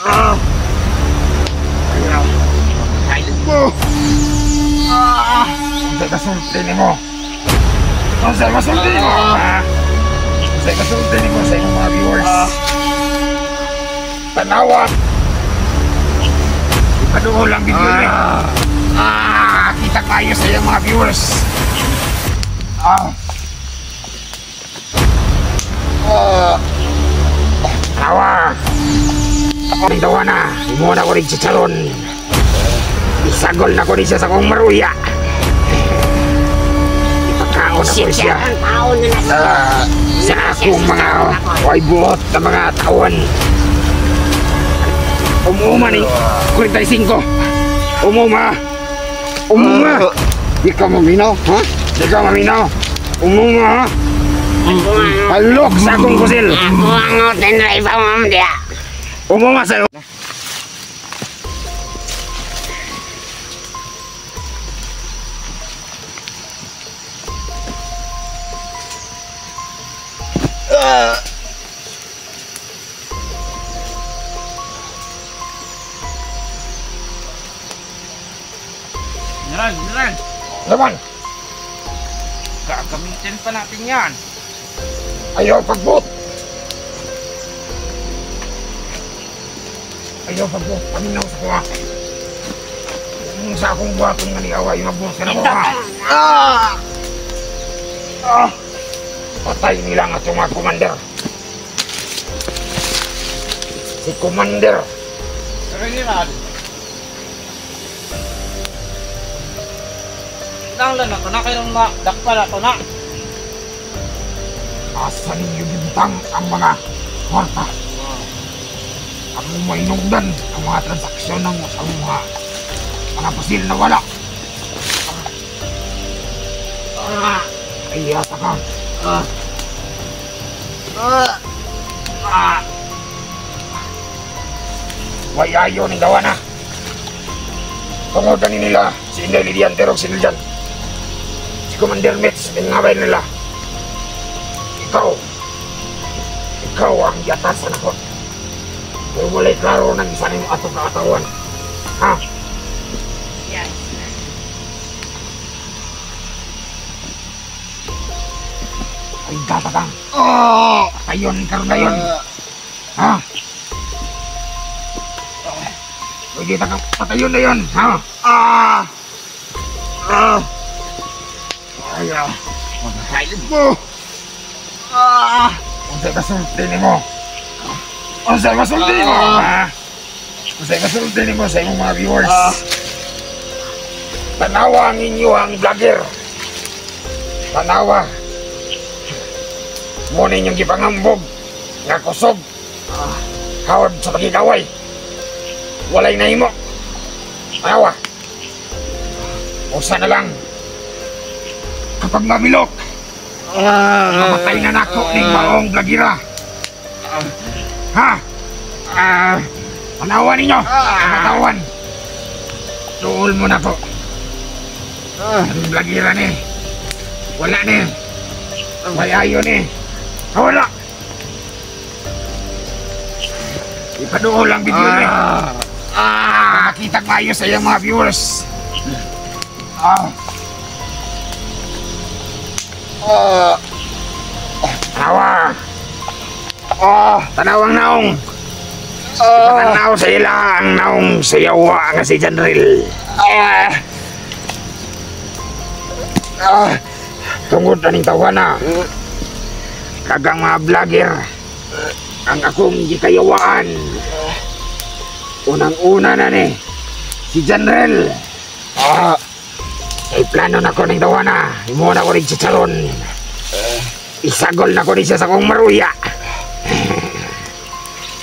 Unsay kasulti nimo? Unsay kasulti nimo? Unsay kasulti nimo sa imong mga viewers? Tanawa! Ipaduol lang video ni. Kita kayo sa iyong mga viewers. Tanawa! Ako rin dawa na. Imo na ko rin chicharon. Isagol na ko rin siya sa kong maruya. Ipakaon na ko rin siya. Sa akong mga buot na mga tawan. Umuma ni 45. Umuma. Di ka maminaw, ha? Di ka maminaw. Umuma, ha? Halok sa akong kusil. Mangutin na iba mo dia. Umuma sa'yo. Beneran. Laban! Gagamitin pa natin yan. Ayaw pagbot! Ayaw pagbot! Paminaw sa kuha! Kung sa akong buhatong naniawa, yung abot ka na kuha! Patay nila nga itong mga commander! Si commander! Pero General, nanglan ako na kayong dakpal ako na. Asa ninyo bintang ang mga kwarta? Ang mainungdan ang mga transaksyon ng mga pasil na wala. Ay, yata ka. Wayayo ni gawa na. Tungodan nila si Inday Lidian Terog Siniljan. Si Commander Mitch, ngabay nila. Ikaw ang yatasan ako. Kung mulai klaro ng isa ng atong katawan. Ha? Yes. Ay, gatakang. Kayon, karon kayon. Ha? Pwede takang patayon na yun. Ha? Ayaw. Magkailin mo. Unsay kasulti nimo? Unsay kasulti nimo? Unsay kasulti nimo sa imong mga viewers? Tanawa ang inyo ang vlogger. Tanawa. Muna inyong gipangambog. Nga kusog. Hawad sa pagkikaway. Walay na imo. Tanawa. Usa na lang. Kapag mamilok. Mamatay na nako ning maong blagira. Ha? Panawan ninyo. Matawan. Tuol mo na po. Ang blagira ni. Wala ni. Wayayo ni. Wala. Ipaduol ang video ni. Makita kayo sa iyong mga viewers. Tanawa! Tanawang naong! Ipakanaw sa ila ang naong sayawa nga si General. Tungod na ning tawana. Kagang mga vlogger ang akong gikayawaan. Unang-una na ni si General. Ay plano na ko ning tawana. Imo na ko rin chicharon. Isagol na ko rin siya sa kong maruya.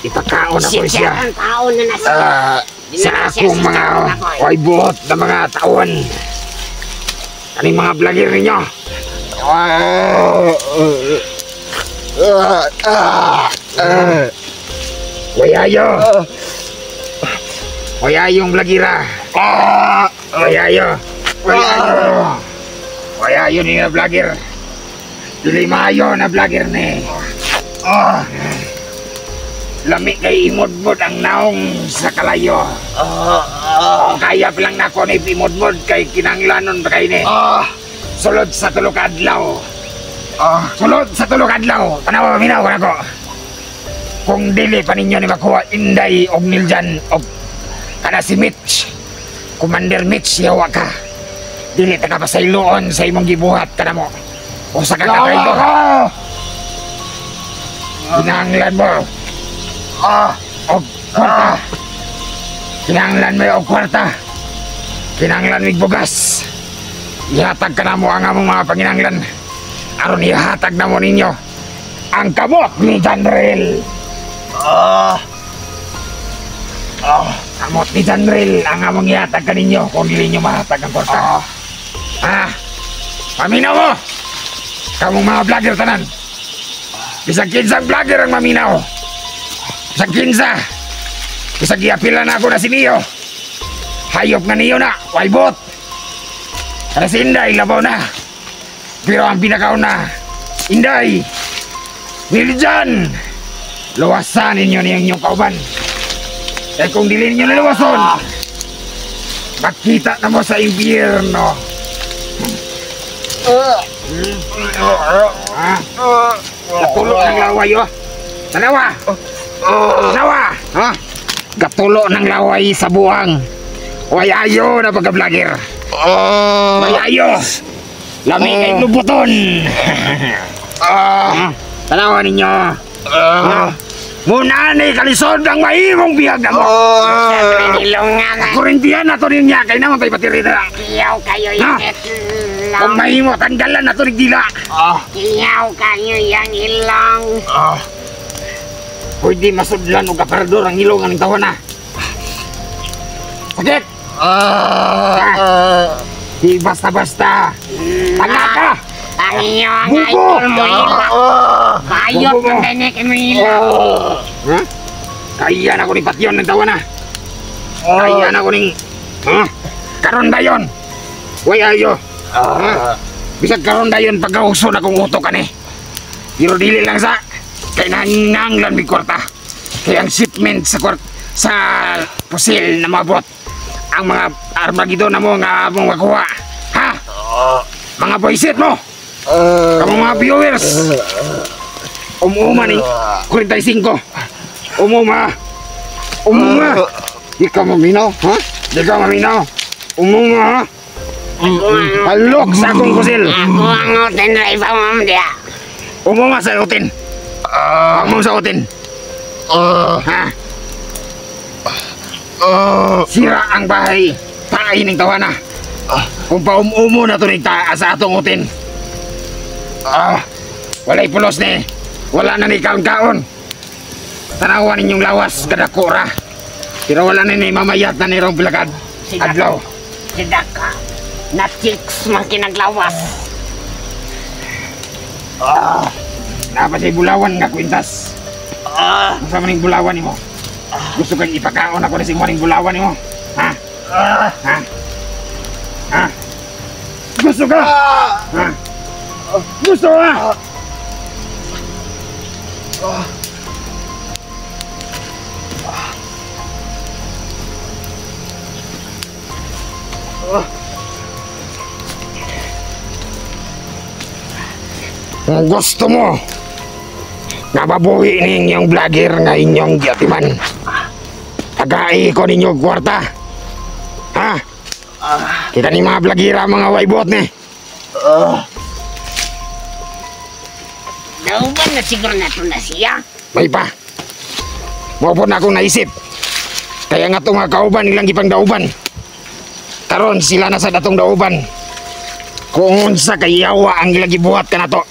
Ipakaon na ko siya. Sa akong mga buot na mga tawan. Kaning mga vlogger ninyo. Wayayo. Wayayong vlogira. Wayayo. Wayayo ni na vlogger. Dili maayo na vlogger ni. Lami kay imod-mod ang naong sa kalayo. Kaya lang na ako ni imod-mod kay kinanglanon ba kayo ni? Sulod sa tulog adlaw. Sulod sa tulog adlaw. Tanawa minaw ko na ko. Kung dili pa ninyo ni makuha Inday og Niljan og kana si Mitch. Commander Mitch, yawa ka. Dili ta kapasayloon sa imong gibuhat kana mo. O sa kakakayto. Kinahanglan mo. Og kwarta. Kinahanglan mo og kwarta. Kinahanglan mig bugas. Ihatag ka na mo ang among mga panginahanglan. Aron ihatag na mo ninyo ang kamot ni Janrel. Kamot ni Janrel ang among ihatag ka ninyo kung dili nyo mahatag ang kwarta. Paminaw mo! Kamong mga vlogger tanan. Bisag kinsang vlogger ang maminaw. Bisag kinsa. Bisag iapila na ako na si Neo. Hayop nga niyo na, walbot. Kada si Inday, labaw na. Pero ang pinakauna, Inday, Niljan, luwasan ninyo niyang inyong kauban. Eh kung dili ninyo naluwason, makita na mo sa impyerno. Gatulo ng laway, oh. Tanawa! Tanawa! Gatulo ng laway sa buwang. Way ayo na pagka-vlogger. Way ayo! Lami kay lubuton! Tanawa ninyo! Muna ni kalisod ang mahimong bihag na mo! Kurintiyan na ito niya, kaya naman tayo patirita. Kiyaw kayo yung ilang. Kung mahimo, tanggalan na ito ni Dila. Kiyaw kayo yung ilang. Pwede masudlan o kaparador ang ilong ang tawa na. Sakit! Di basta-basta. Tanga ka! Ang iyo ang Buko! idol mo ilang. Bayot Buko mo. ng dinik mo ilang. Kaya na ko ni Patyon ng tawa na. Kaya na ko ni... Karon dayon. Way ayo. Bisag karon dayon pagkauso na kong utok ka ni. Pero dili lang sa... Kaya nanganglan may kwarta. Kaya ang shipment sa pusil na mabot. Ang mga Armageddon na mo nga mong makuha. Ha? Mga boyset mo. Kamu mga viewers. Umuma ni 45. Umuma. Di ka maminaw, ha? Di ka maminaw. Umuma, ha? Halok sa akong kusil. Ako ang utin na ibang dia. Umuma sa utin. Huwag mong sa utin. Ha? Sira ang bahay. Taay ng tawa na. Kung pa-umumo na ito sa atong utin. Walay pulos ni. Wala na ni kaon-kaon. Tanawan ninyong lawas kadakura. Pero wala na ni mamayat na ni rong bilagad. Adlaw. Tidak ka. Na chicks makinaglawas. Napa say bulawan nga kwintas. Masa maning bulawan nimo? Gusto kang ipakaon ako na si maning bulawan nimo? Ha? Ha? Gusto ka? Ha? Gusto ka? Kung gusto mo na mabuhi ninyong vlogger nga inyong giatiman, tagai ko ninyo kwarta. Ha? Kita ni mga vloggira mga waibot ni. Dauban na siguro na ito na siya. May pa. Mao na akong naisip. Kaya nga itong mga kauban nilang gipang dauban. Karon sila na sa datong dauban. Kung unsa kay yawa ang ilang gibuhat ka na to.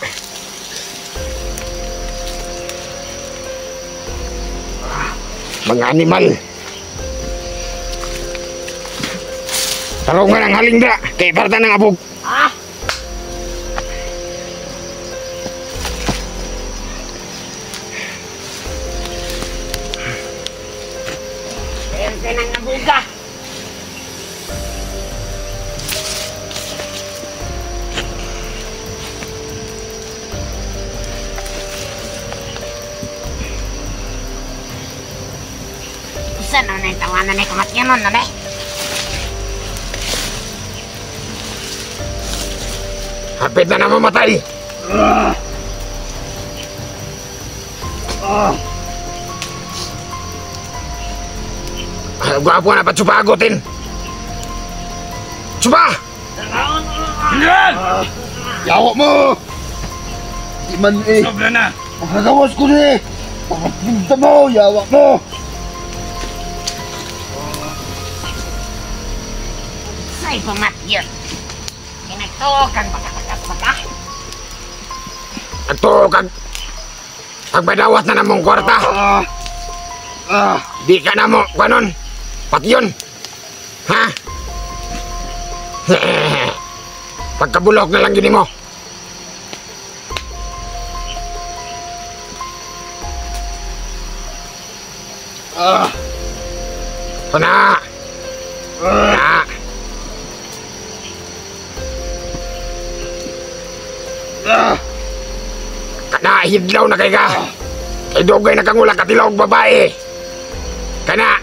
Mga animal. Tarong nga ng halingda. Kay parta ng abog. Pwede nang nabuga. Ano na yung tawanan ni kamatyanon, ano Hapit na namamatay. Gwapo na pa Tsupa agutin. Tsupa! Yan! Yawa mo! Di man eh. Sobra na! Makagawas ko na eh. Pagpunta mo, yawa mo! Say pumatyon. Kinagtukan pagkatakas pa ka. Ato kag pagpadawat na namong kwarta. Di ka na mo kanon. Patyon. Ha? Pagkabulok na lang gini mo. Pana. Na. Kana hidlaw na kay ka. Kay dugay na kang wala katilog babae. Kana.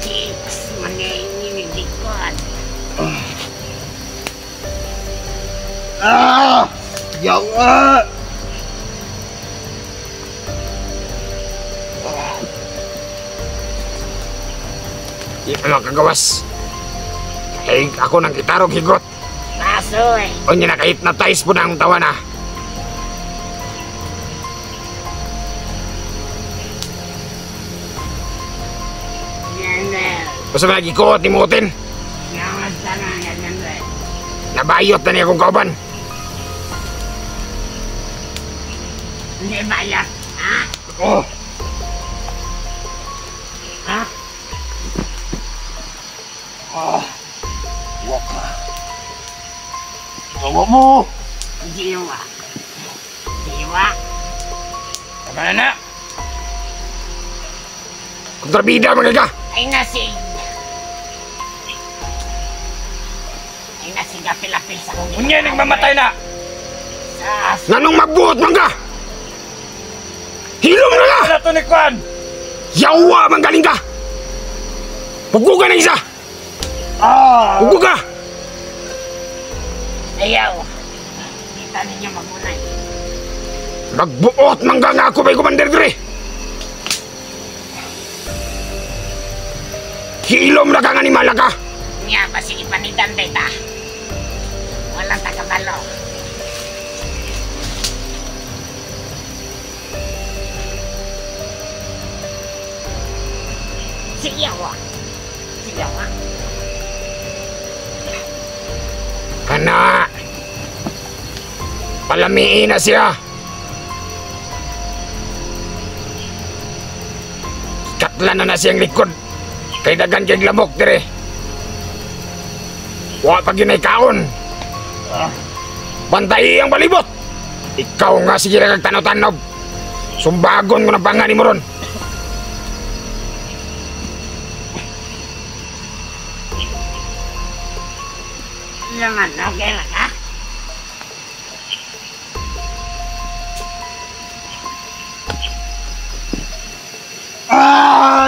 Chicks, maningin yung likod. Yawa! Di pa makagawas. Kay ako nang kitarog higot. Kaso eh. O niya naka-hypnotize po na ang tawa na. Yan eh. Basta ba nagikuot ni Mutin? Yawas ka na, yan eh. Nabayot na niya kong kauban. Hindi ba yan? Ha? Oh! Ha? Waka! Yawa mo! Jiwa. Jiwa. Tama na! Kontrabida mga ka. Ay nasig. Ay nasig apil-apil sa kong Unya nagmamatay na! Sas. Nanong magbuot man ka? Hilom na ka! Ano to ni Kwan? Yawa man galing ka! Pugugan na isa! Puguga! Ayaw. Kita ninyo magunay. Magbuot man ka nga ako may Commander Gre! Hilom na ka nga ni Malaka! Nga ba sige panidan ta? Walang takabalo. Siyawa. Siyawa. Kana! Palamiin na siya! Katlan na siyang likod. Kay dagan kay lamok dire. Wa pag yun ay kaon. Bantay ang balibot. Ikaw nga sige na kagtanaw-tanaw. Sumbagon mo na pangani mo ron. Naman, okay lang ha?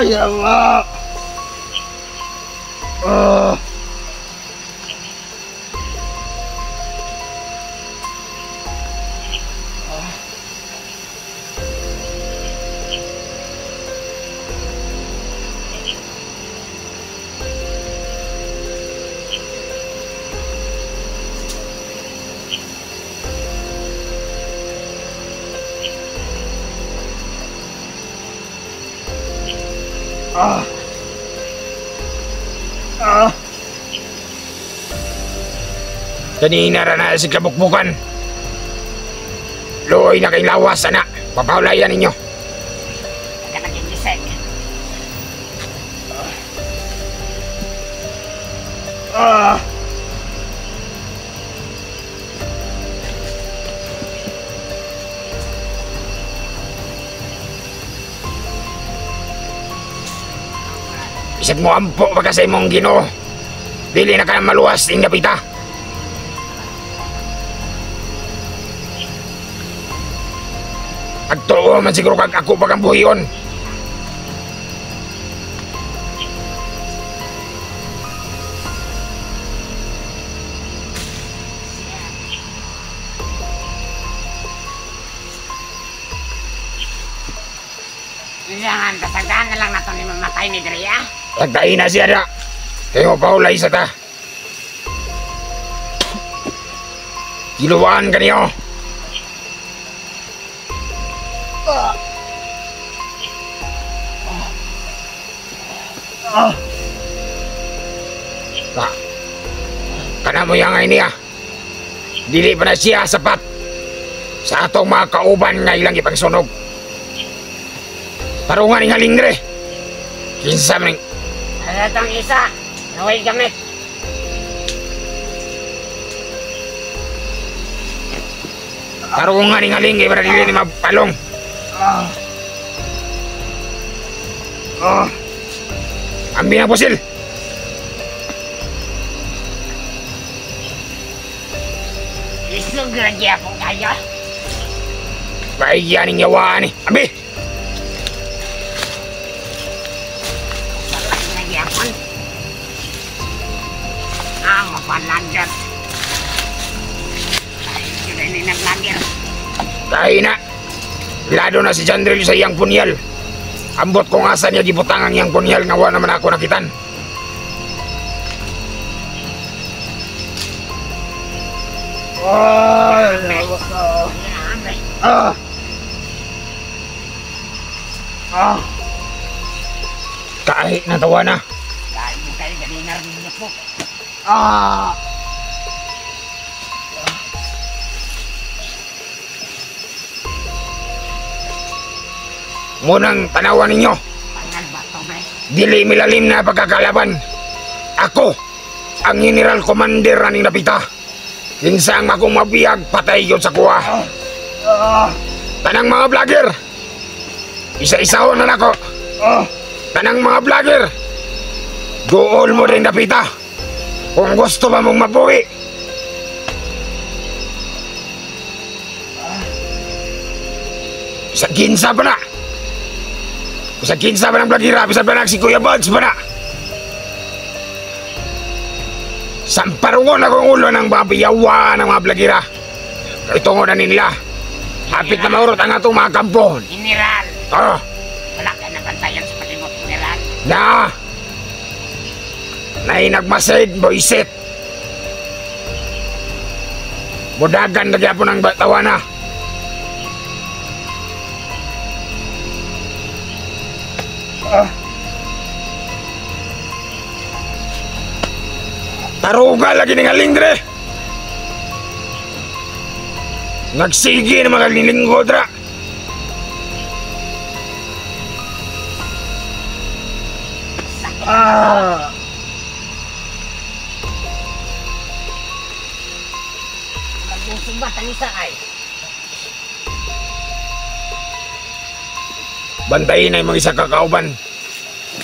Yawa! Kanina ra na si kabukbukan. Luoy na kay lawas, ana. Papahulayan ninyo. Huwag ka naging gising. Bisag mo ampo baka sa imong Ginoo. Dili na ka na maluwas ning napita. Agtuo man siguro kag ako pa kang buhiyon. Jangan, kasagdaan na lang nato ni mamatay ni Drea. Tagdain na siya da. Kayo paulay sa ta. Kiluwaan ka niyo. Kana mo yang niya. Dili pa na siya sapat sa atong mga kauban nga ilang ipagsunog. Tarungan nga lingre. Kinsa man. Ano itong isa? Naway gamit. Tarungan nga lingre para dili ni mapalong. Ambil na pusil. Isog lagi ako kaya. Bayan ning yawa ni. Ambil. Salah lagi ako. Ah, mapalanjat. Ay, sudah ini naglagir. Dahil na. Lado na si Jandril sa iyang punyal. Ambot kong asa niya gibutang ang iyang punyal nga wala naman ako nakitan. Kahit natawa na. Dahil mo kayo galing narinig niyo po. Munang tanawan ninyo. Pangal ba ito, be? Dili milalim na pagkakalaban. Ako, ang General Commander raning napita. Kinsang akong mabiyag patay yun sa kuha. Tanang mga vlogger. Isa-isahon na nako. Tanang mga vlogger. Gool mo rin napita. Kung gusto ba mong mabuhi. Sa kinsa pa na. Sa kinsa pa ng vloggira. Bisa pa na si Kuya Buds pa na. Samparungon akong ulo ng mga biyawa ng mga vloggira. Kaitungo na nila. Hapit na maurot ang atong mga kampo. General, Oh, wala ka na bantayan sa palibot, General. na. Nay nagmasid, boyset. Budagan lagi po ng tawana. Taruga lagi ng alingdre. Nagsigi na mga lilinggo dra. Nagmusumbat ang isa ay. Bantayin ay mga isa kakauban.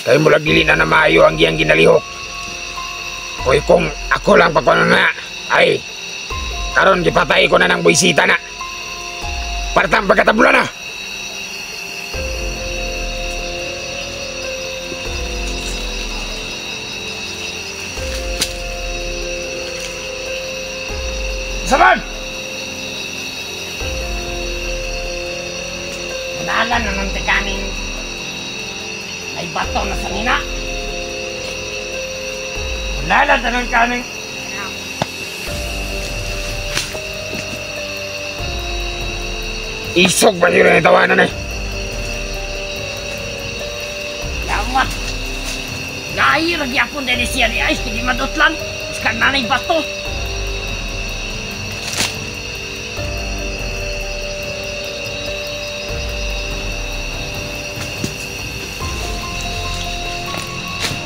Kayo mo lagili na maayo ang giyang ginalihok. Koy kung ako lang pakuno na, ay, karon gipatay ko na ng buisita na. Partang pagkatabula na. Saban! Nala na ng tekaning may bato na sa nina. Lala tanong kaning. Isog ba yun ang tawanan eh? Yawat. Lahi lagi ako dari siya ni Ais, hindi madutlan. Iskan nanay bato.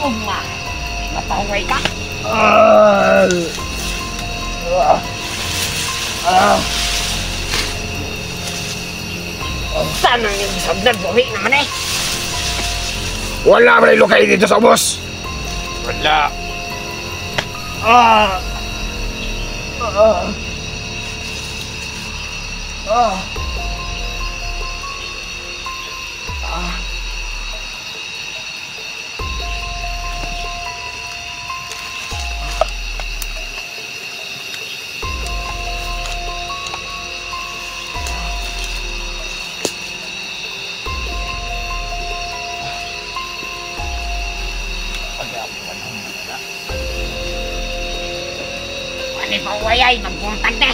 Oh ma, mataway ka. Saan ang yung sabnad buhi naman eh? Wala ba na ilokay dito sa ubos? Wala. Ah! Ah! Ah! Wala pa wayay, magpuntag na.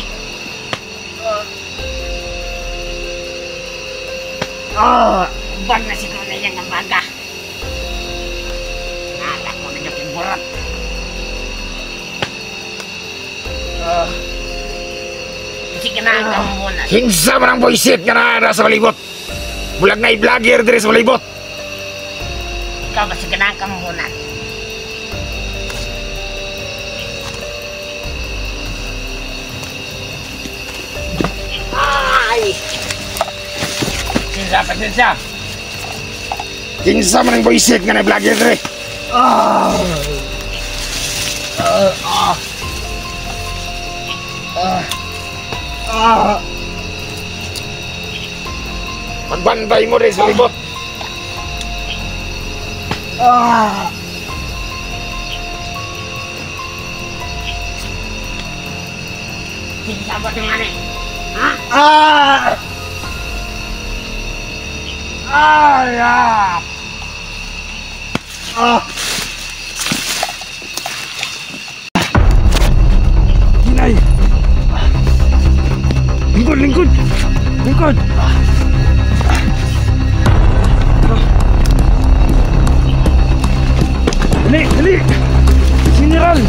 Uban na siguro na yung amaga. Alak mo na yung burat. Sige na ang muna. Hinsa man ang boyset nga na sa malibot. Bulag na i-vlogger dire sa malibot. Ikaw ba sige na ang muna. Ay! Pasensya, pasensya. Hinsa man ang boyset nga na i-vlogger dire. Magbantay mo rin sa libot. Sige sabot yung ano eh. Ha? Hinay. Lingkod, lingkod. Lingkod. Dali, dali. General.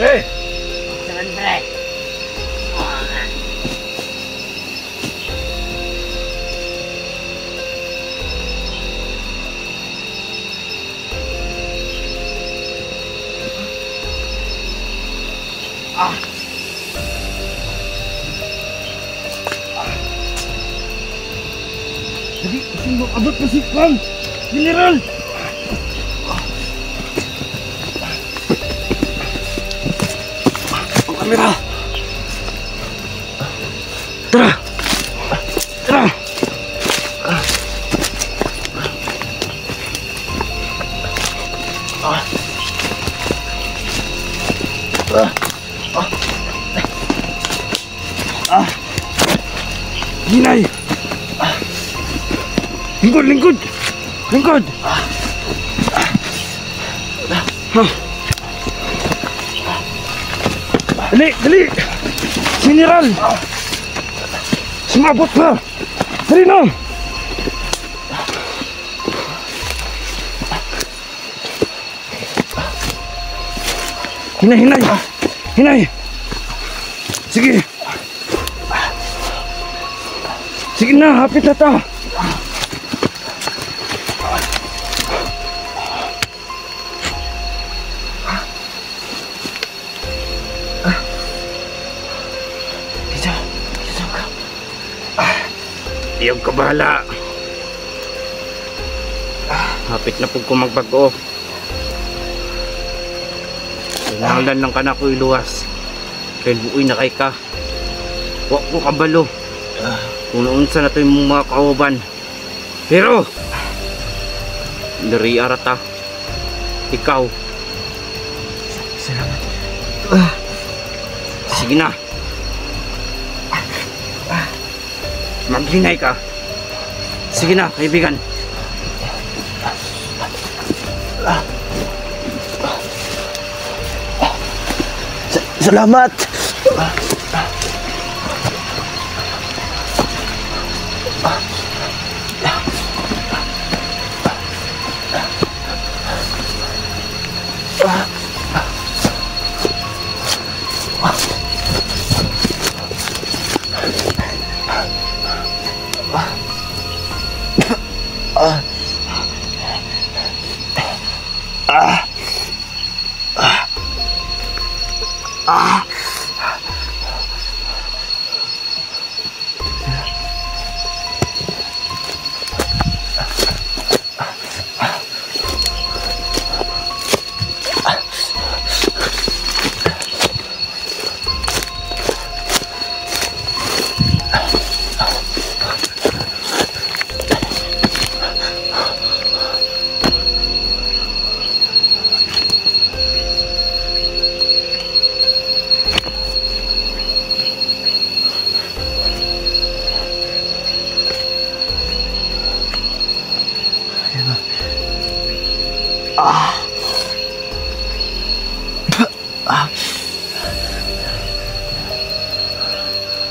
Pre! Siyempre. Jadi, kasing mo abot pa si Kwan! General! Ang kamera. Tara! Tara! Hinay! Lingkod, lingkod! Lingkod! Dali, dali! General! Sumabot pa! Dali na! Hinay, hinay! Hinay! Sige! Sige na, hapit na ta! Iyog ka bahala. Hapit na po ko magbago. Nanglan lang ka na ko iluwas. Kaya buoy na kay ka. Huwag ko kabalo. Kung naunsa na ito yung mga kauban. Pero, dari arata. Ikaw. Salamat. Sige na. Maghinay ka. Sige na, kaibigan. Salamat!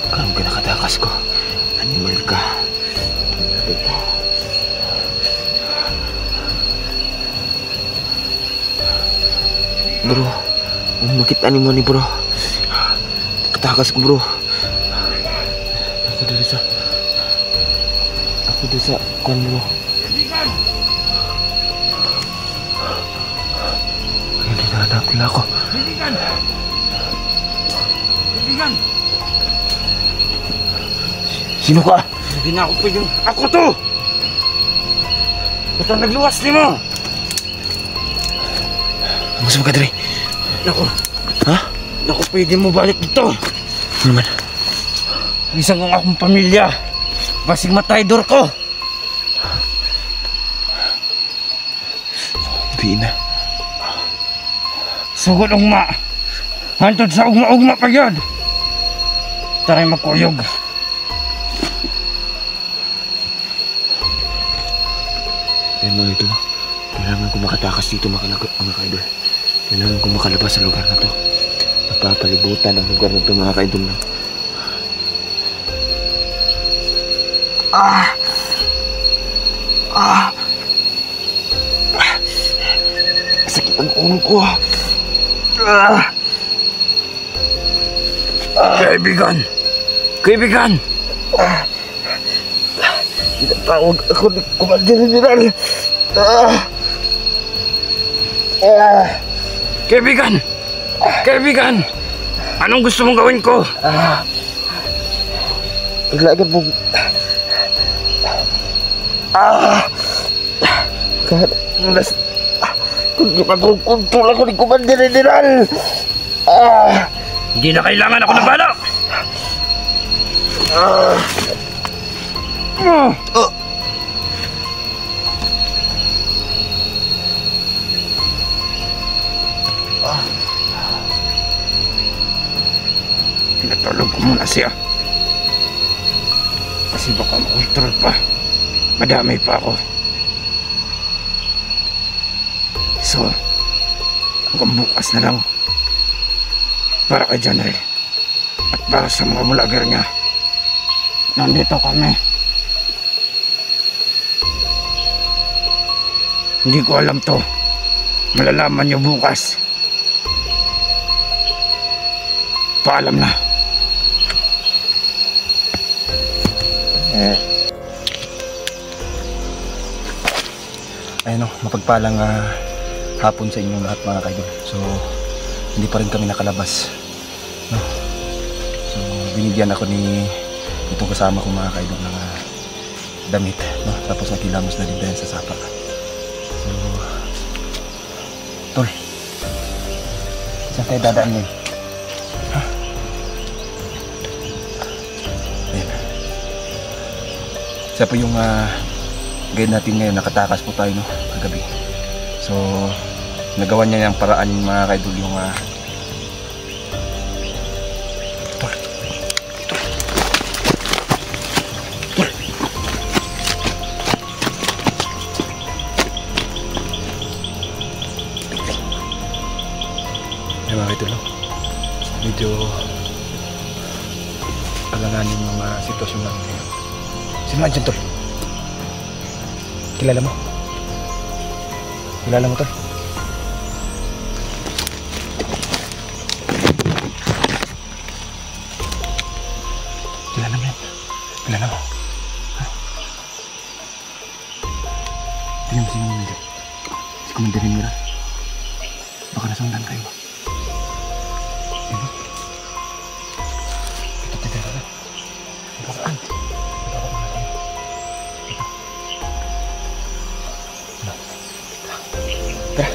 Karon ka nakatakas ko. Animal ka. Bro, makita ni mo ni bro. Nakatakas ko bro. Ako dito sa kuan bro. Hindi na nakula ako. Kaibigan! Sino ka? Hindi na ako pwedeng... Ako to! Ito ang nagluwas ni mo! Gusto mo ka, Dre? Naku! Ha? Naku, pwede mo balik dito! Ano naman? Isang ang akong pamilya! Basing mataydor ko! Biin na. Sugod ugma! Hantod sa ugma-ugma pa yun! Taray makuyog! Eh mga idol, kailangan ko makatakas dito mga kaidol. Kailangan ko makalabas sa lugar na to. Napapalibutan ang lugar na to mga kaidol na. Sakit ang ulo ko. Kaibigan! Kaibigan! Tinatawag ako ni Commander General. Kaibigan! Kaibigan! Anong gusto mong gawin ko? Kailangan mong... Kahit... Kung mag-control ako ni Commander General. Hindi na kailangan ako ng bala! Pinatulog ko muna siya. Kasi baka makontrol pa. Madamay pa ako. So, hanggang bukas na lang. Para kay Janre. At para sa mga mulager niya. Nandito kami. Hindi ko alam to. Malalaman niyo bukas. Paalam na. Ayun o, mapagpalang hapon sa inyong lahat mga kaidol. So, hindi pa rin kami nakalabas. No? So, binigyan ako ni itong kasama ko mga kaidol ng damit. No? Tapos nakilamos na din tayo sa sapa. So, tol, Saan tayo dadaan ngayon? Ha? Ayan. Siya po yung guide natin ngayon. Nakatakas po tayo, no? Kagabi. So, nagawa niya yung paraan mga kaidol yung mga kaidol, no? Medyo alanganin yung mga sitwasyon natin ngayon. Sino nga dyan, tol? Kilala mo? Kilala mo, tol? Kilala mo yan? Kilala mo? Ha? Tingnan mo si Commander. Si Commander Mira. Baka nasundan tayo ba? Ano? Ito titira na. Ito saan? Ito ako mga tayo. Ito. Ano? Tara.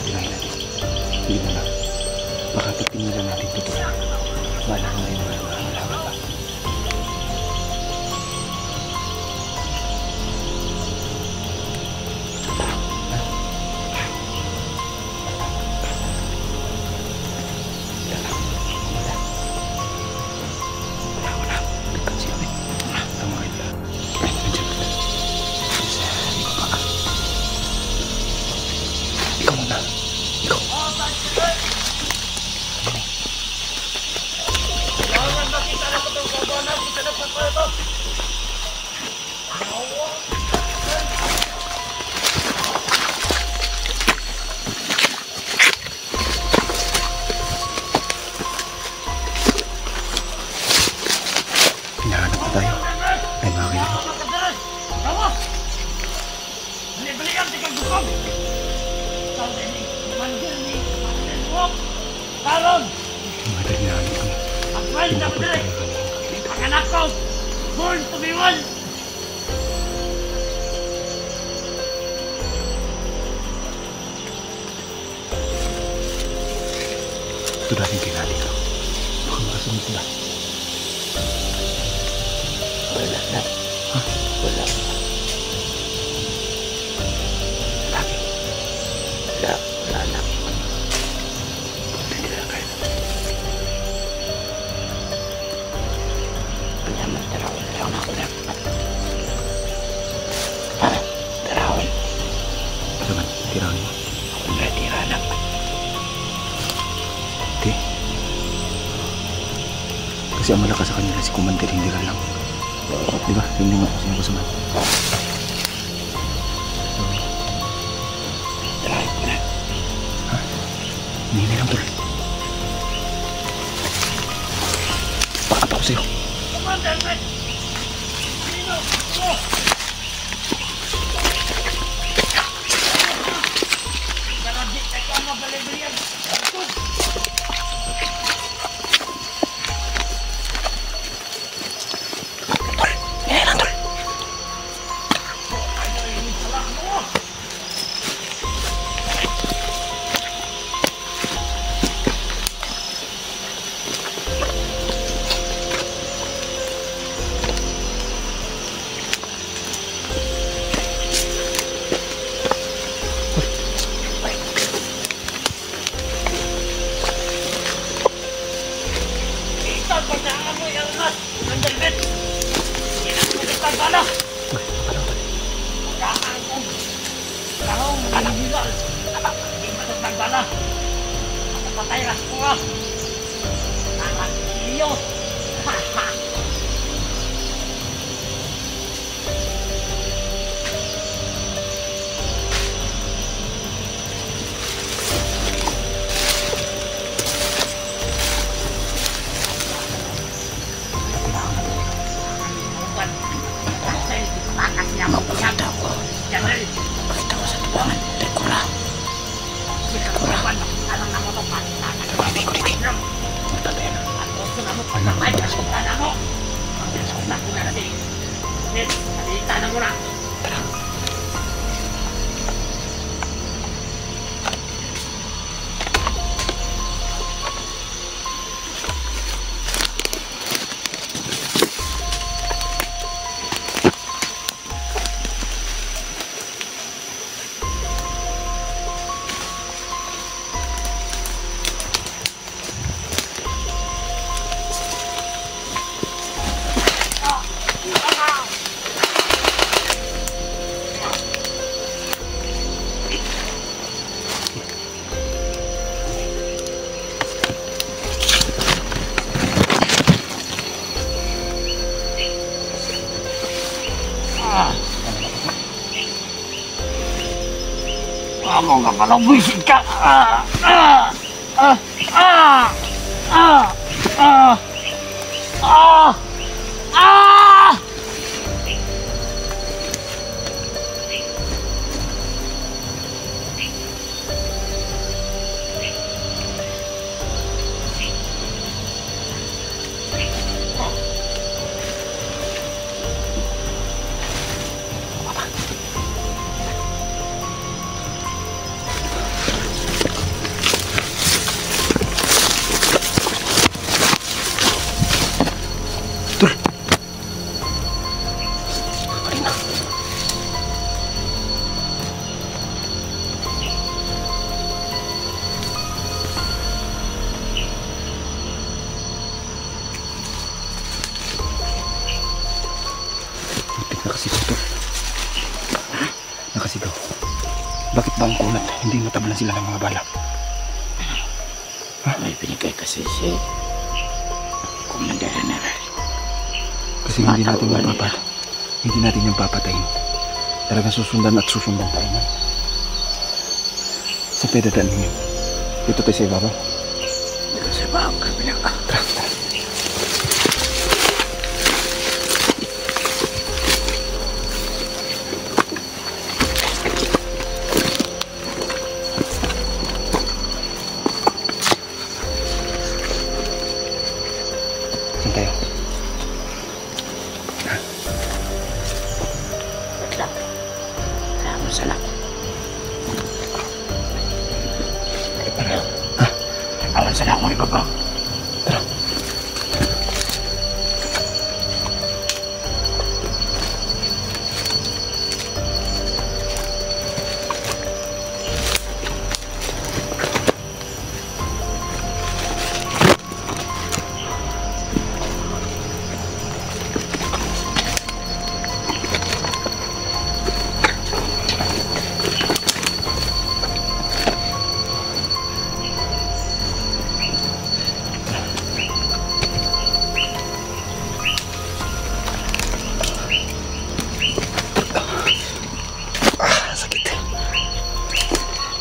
Tirahin natin. Hindi mo na. Baka pagpinilan natin totoo. Wala na rin mga halaman pa. Hinahanap na tayo. Ay, mga kaibigan. Mga dali ko. Pinapulta rin kami. Panganak ko! Born to be one! Ito natin kinali ko. Baka makasunod sila. Wala na. Ha? Wala. Lagi. Wala na. Hindi na kayo. Panyaman, tarawin na lang ako na. Ha? Tarawin. Panyaman, tirawin mo. Ako na tiranak. Hindi. Kasi ang malakas sa kanila si Commander Indira lang. Diba? Yun yung sinukusuman. Tirahin ko na. Ha? Hindi lang tuloy. Baka pa ako sa'yo. Commander, man! Sino? Oh! Karadi, kaya mabalibriyan. Ikot! Patay ko nga! Nakakiliyo! Magpakita ko. Magpakita ko sa tubangan. Tekura. Tekura. Kuliti. Magpatay na. Anak ko ba? Tara. Amo nga malabwisin ka. Nakasigaw. Bakit ba ang kunat? Hindi matablan sila ng mga bala. May pinigay kasi si Commander General. Kasi hindi natin yung papatayin. Talagang susundan at susundan tayo na. Sa pedadaan ninyo. Dito tayo sa ibabaw. Dito sa ibabaw ka pinaka. Tara. Tayo. Salamat salam. Awan salam mo ibaba. Tara.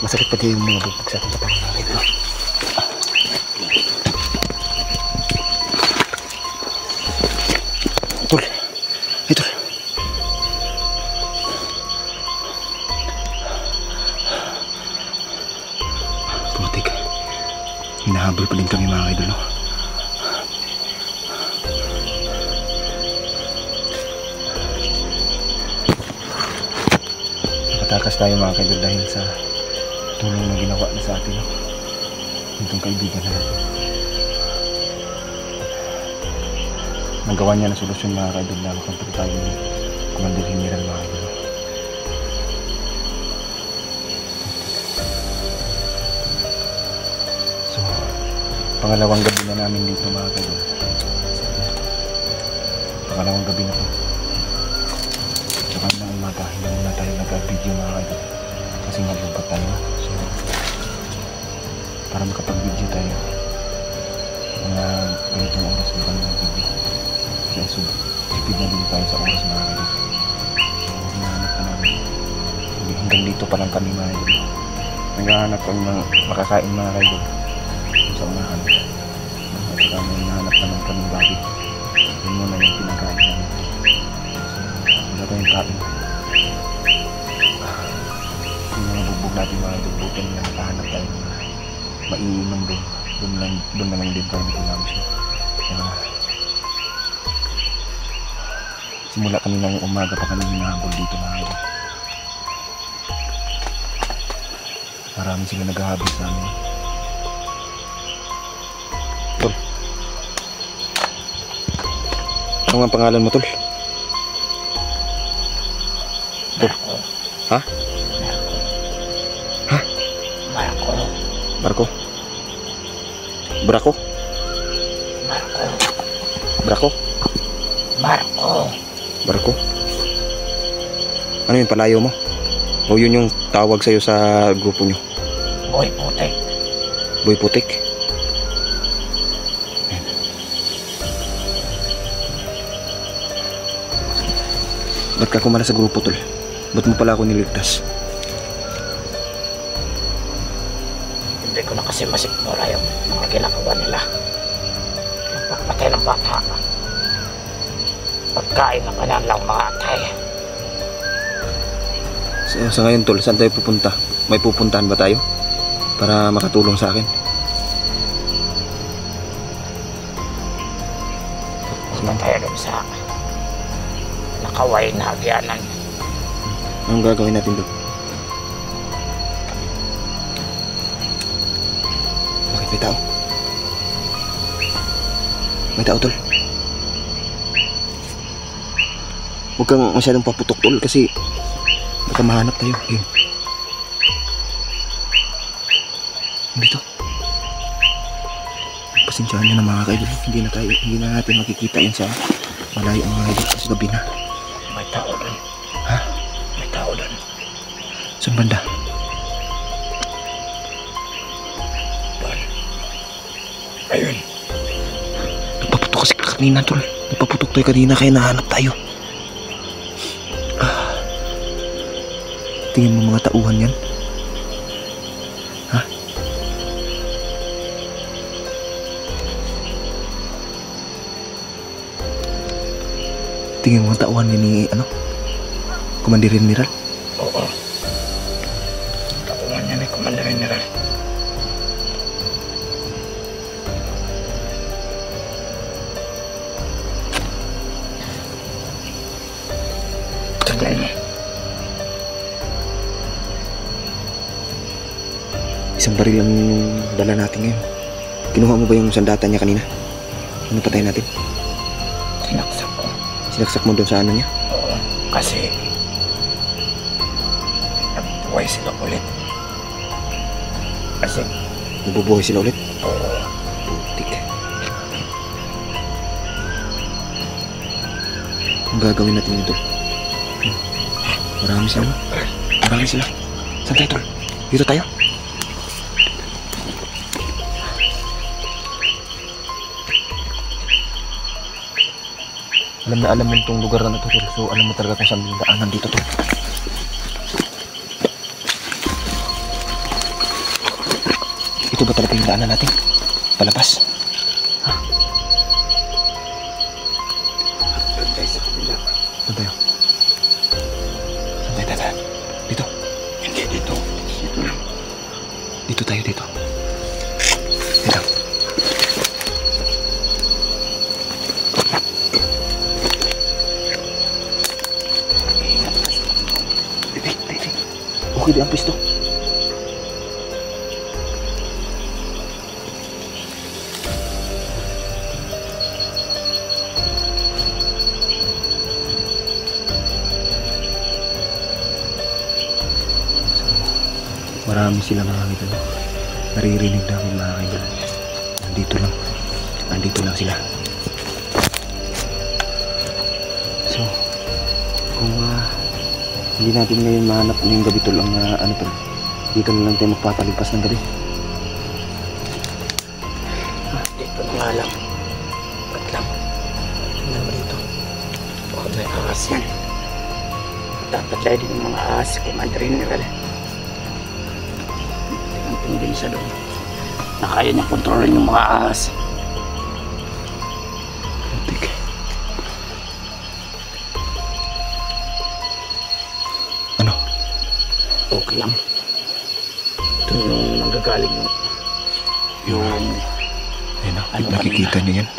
Masakit pati yung mga bubog sa ating katawan natin. Tol. Tol. Putik. Hinahabol pa din kami mga idol, no? Nakatakas tayo mga idol dahil sa tulong na ginawa na sa atin, no? Itong kaibigan natin. Nagawa niya ng solusyon mga kaidol na makampag tayo ng Commander General mga kaidol. So, pangalawang gabi na namin dito mga kaidol. Pangalawang gabi na po. Tsaka na umaga, hindi muna tayo nag-video mga kaidol. Kasi nag-lumpat tayo. So, para makapag-video tayo mga ganitong oras na kami mag-video. Kaya sipid na din tayo sa oras mga kaidol. So, hinahanap ka namin. Hanggang dito pa lang kami mga kaidol. Naghahanap kami ng makakain mga kaidol sa unahan. At saka may hinahanap naman kami babi. Yun muna yung pinagkain namin. So, wala tayong kain. mainom doon. Doon na lang din tayo nakikilamis. Simula kami ng umaga pa kami hinahabol dito mga idol. Marami sila naghahabol sa amin. Tol, ano nga pangalan mo, Tol? Tol? Ha? Ha? Barko? Brako? Brako? Barko? Ano yun, palayo mo? O yun yung tawag sa'yo sa grupo nyo? Boy putik. Boy putik? Ba't ka kumala sa grupo, Tol? Ba't mo pala ako niligtas? Hindi ko na kasi masikmura yung mga ginagawa nila. Yung pagpatay ng bata. Pagkain ng kanilang mga atay. Sa ngayon, Tol, saan tayo pupunta? May pupuntahan ba tayo? Para makatulong sa akin? Punta tayo doon sa nakaway na hagyanan. Anong gagawin natin doon? Bakit may tao? May tao, Tol. Huwag kang masyadong paputok, Tol, kasi baka mahanap tayo. Ayun. Dito. Pasensyahan nyo na mga kaidol. Hindi na natin makikita yan sa malayo mga kaidol kasi gabi na. May tao doon. Ha? May tao doon. Saan banda? Doon. Ayun. Nagpaputok kasi kanina, Tol. Nagpaputok tayo kanina kaya nahanap tayo. Tingin mo mga tauhan yan? Ha? Tingin mo mga tauhan ni Commander General? Oo. Tauhan niya ni Commander General. Tignan mo. Isang baril lang dala natin ngayon. Kinuha mo ba yung sandata niya kanina? Ano patay natin? Sinaksak ko. Sinaksak mo doon sa ano niya? Oo. Kasi nabubuhay sila ulit. Kasi Nabubuhay sila ulit? oo. Putik. Ang gagawin natin dito? Marami sila. Marami sila. Saan tayo, Tol? Dito tayo? Alam mo itong lugar na ito, Tol. So alam mo talaga kung saan yung daanan dito, Tol. Ito ba talaga yung daanan natin? Palabas? Ha? Doon tayo sa kabila. Saan tayo? Saan tayo dadaan? Dito? Hindi dito. Dito lang. Dito tayo, dito. Dito. Okay, di ang pwesto. Marami sila mga kaibigan. Naririnig namin mga kaibigan. Nandito lang sila. So, kung hindi natin ngayon mahanap na yung gabi, Tol, ang Tol, dito na lang tayo magpapalipas ng gabi. Dito na nga lang. Ba't lang? Tingnan mo dito. Baka may ahas yan. Dapat lang din yung mga ahas si Commander General. Tingnan din siya doon. Na kaya niya kontrolin yung mga ahas. Putik. Okay lang. Ito yung nanggagaling yung Yung Ayun na, Ano nakikita niyo yan.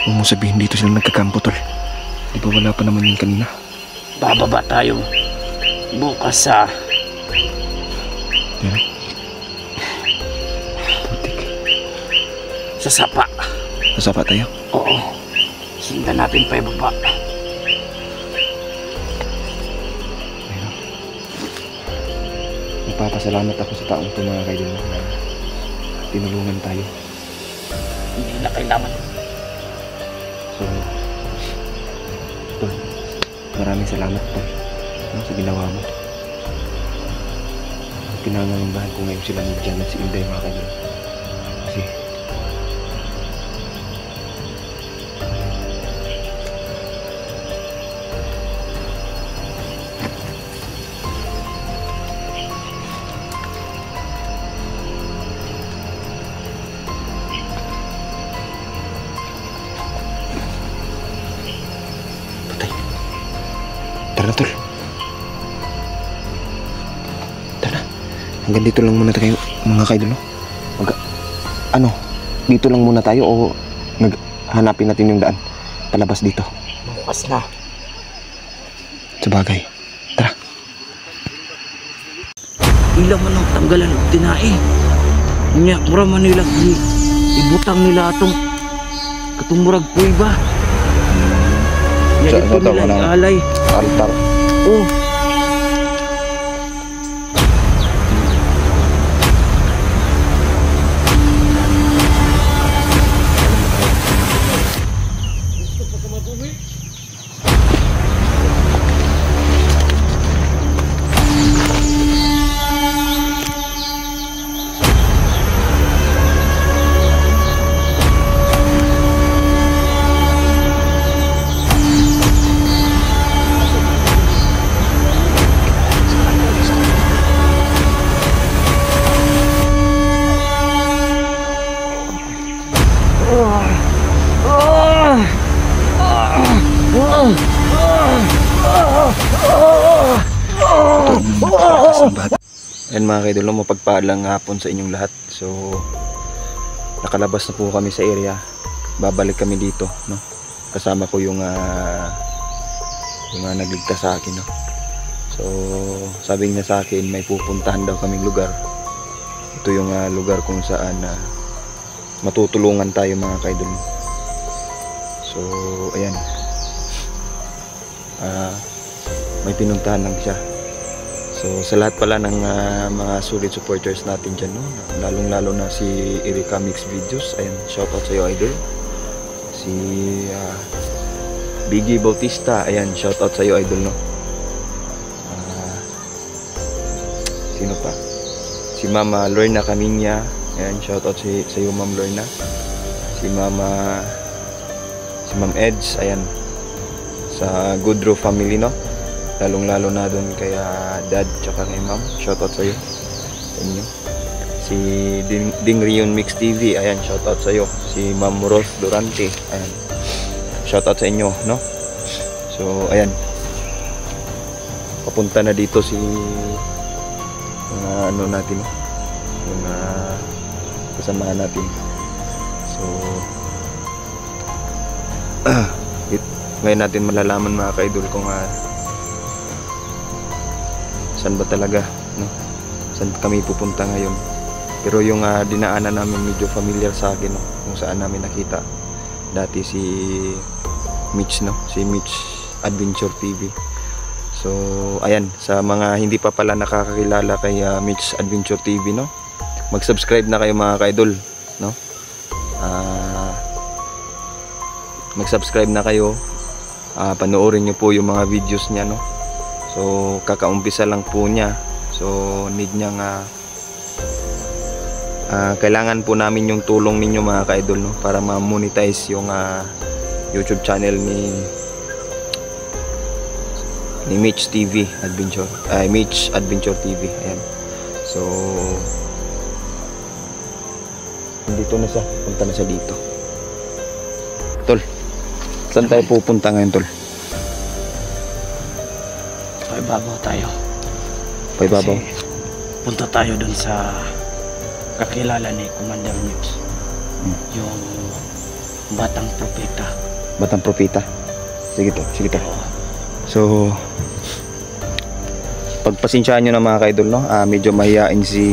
Huwag mo sabihin dito sila nagkakampo, tol. Di ba wala pa naman yun kanina? bababa tayo bukas sa Yan. Putik. sa sapa. Sasapa tayo. Oo. Sundan natin pa ibaba. Ayun. Nagpapasalamat ako sa taong ito, mga kaidol, na tinulungan tayo. Hindi na kailangan. So, tol, maraming salamat, tol, sa ginawa mo. Pinangangambahan ko ngayon sila ni Jan at si Inday, mga kaidol. Kasi patay. Tara na, tol. Tara na. Hanggang dito lang muna tayo, mga kaidol, no? Dito lang muna tayo o hanapin natin yung daan palabas dito? Bukas na. Sabagay. Tara. Ilang man ang tanggalan ng tinae. Nya, mura man nilang ibutang nila atong katumurag kuiba. Sa- Nya, ito sa tao nila ng- alay. Altar. Oh. Ayan, mga kaidol, no, mapagpaalang hapon sa inyong lahat. So, nakalabas na po kami sa area. Babalik kami dito, no? Kasama ko yung nagligtas sa akin, no? So, sabi niya sa akin, may pupuntahan daw kaming lugar. Ito yung lugar kung saan matutulungan tayo, mga kaidol, no? So, ayan. May pinuntahan lang siya. So, sa lahat pala ng mga solid supporters natin dyan, no? Lalong-lalo na si Erika Mix Videos. Ayan, shoutout sa iyo, idol. Si Biggie Bautista. Ayan, shoutout sa iyo, idol, no? Sino pa? Si Mama Lorna Caminya. Ayan, shoutout sa iyo, Ma'am Lorna. Si Ma'am Eds. Ayan, sa Goodrow family, no? Lalong-lalo na doon kay Dad tsaka kay Ma'am. Shoutout sa iyo. Sa inyo. Si Ding Rion Mix TV. Ayan, shoutout sa iyo. Si Ma'am Ross Durante. Ayan. Shoutout sa inyo, no? So, ayan. Papunta na dito si ano natin, no? Yung kasamahan natin. So, ngayon natin malalaman, mga kaidol, kung saan ba talaga, no? Saan kami pupunta ngayon. Pero yung dinaanan namin medyo familiar sa akin, no? Kung saan namin nakita dati si Mitch, no? Si Mitch Adventure TV. So, ayan, sa mga hindi pa pala nakakakilala kay Mitch Adventure TV, no? Mag-subscribe na kayo, mga kaidol, no? Mag-subscribe na kayo. Panoorin nyo po yung mga videos niya, no? So, kakaumpisa lang po niya. So, need niyang kailangan po namin yung tulong ninyo, mga ka-idol, no? Para ma-monetize yung YouTube channel ni Mitch TV Adventure. Mitch Adventure TV. Ayan. So, dito na siya. Punta na siya dito. Tol, saan tayo pupunta ngayon, Tol? Paibabaw tayo. Paibabaw? Kasi punta tayo dun sa kakilala ni Commander Mitch. Yung batang propeta. Batang propeta. Sige to, sige to. Oo. So, pagpasensyaan nyo na mga ka-idol, no? Medyo mahihain si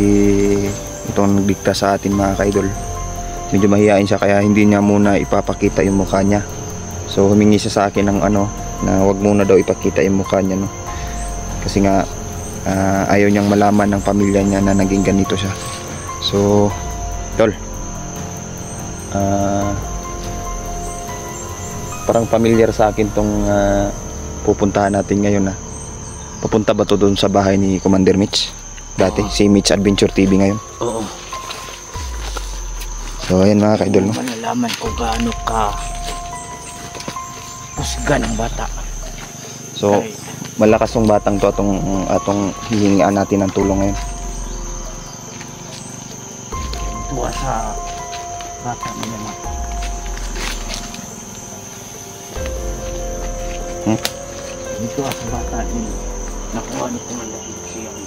itong nagdikta sa atin mga ka-idol. Medyo mahihain siya kaya hindi niya muna ipapakita yung mukha niya. So humingi siya sa akin ng ano, na wag muna daw ipakita yung mukha niya, no? Kasi nga ayaw niyang malaman ng pamilya niya na naging ganito siya. So tol, parang familiar sa akin tong pupuntahan natin ngayon, na pupunta ba to doon sa bahay ni Commander Mitch dati? Oo. Si Mitch Adventure TV ngayon. Oo. So ayan mga ka-idol, no? Malalaman kung gaano ka pusga ng bata. So Ay, malakas tong batang to, atong hihingian natin ng tulong ngayon. tuwa sa bata nila na. Dito sa bata ni nakuha ni Commander Mitch siyang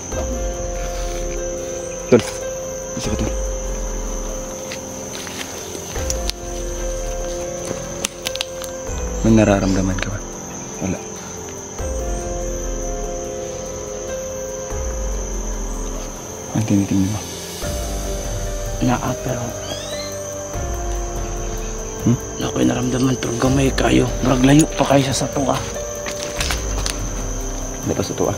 Tol, isa ka tol. May nararamdaman ka ba? Wala. Ang tinitingin mo? pero na ako'y naramdaman pero gamay kayo. Murag layo pa kayo sa tuwa. Hindi pa sa tuwa.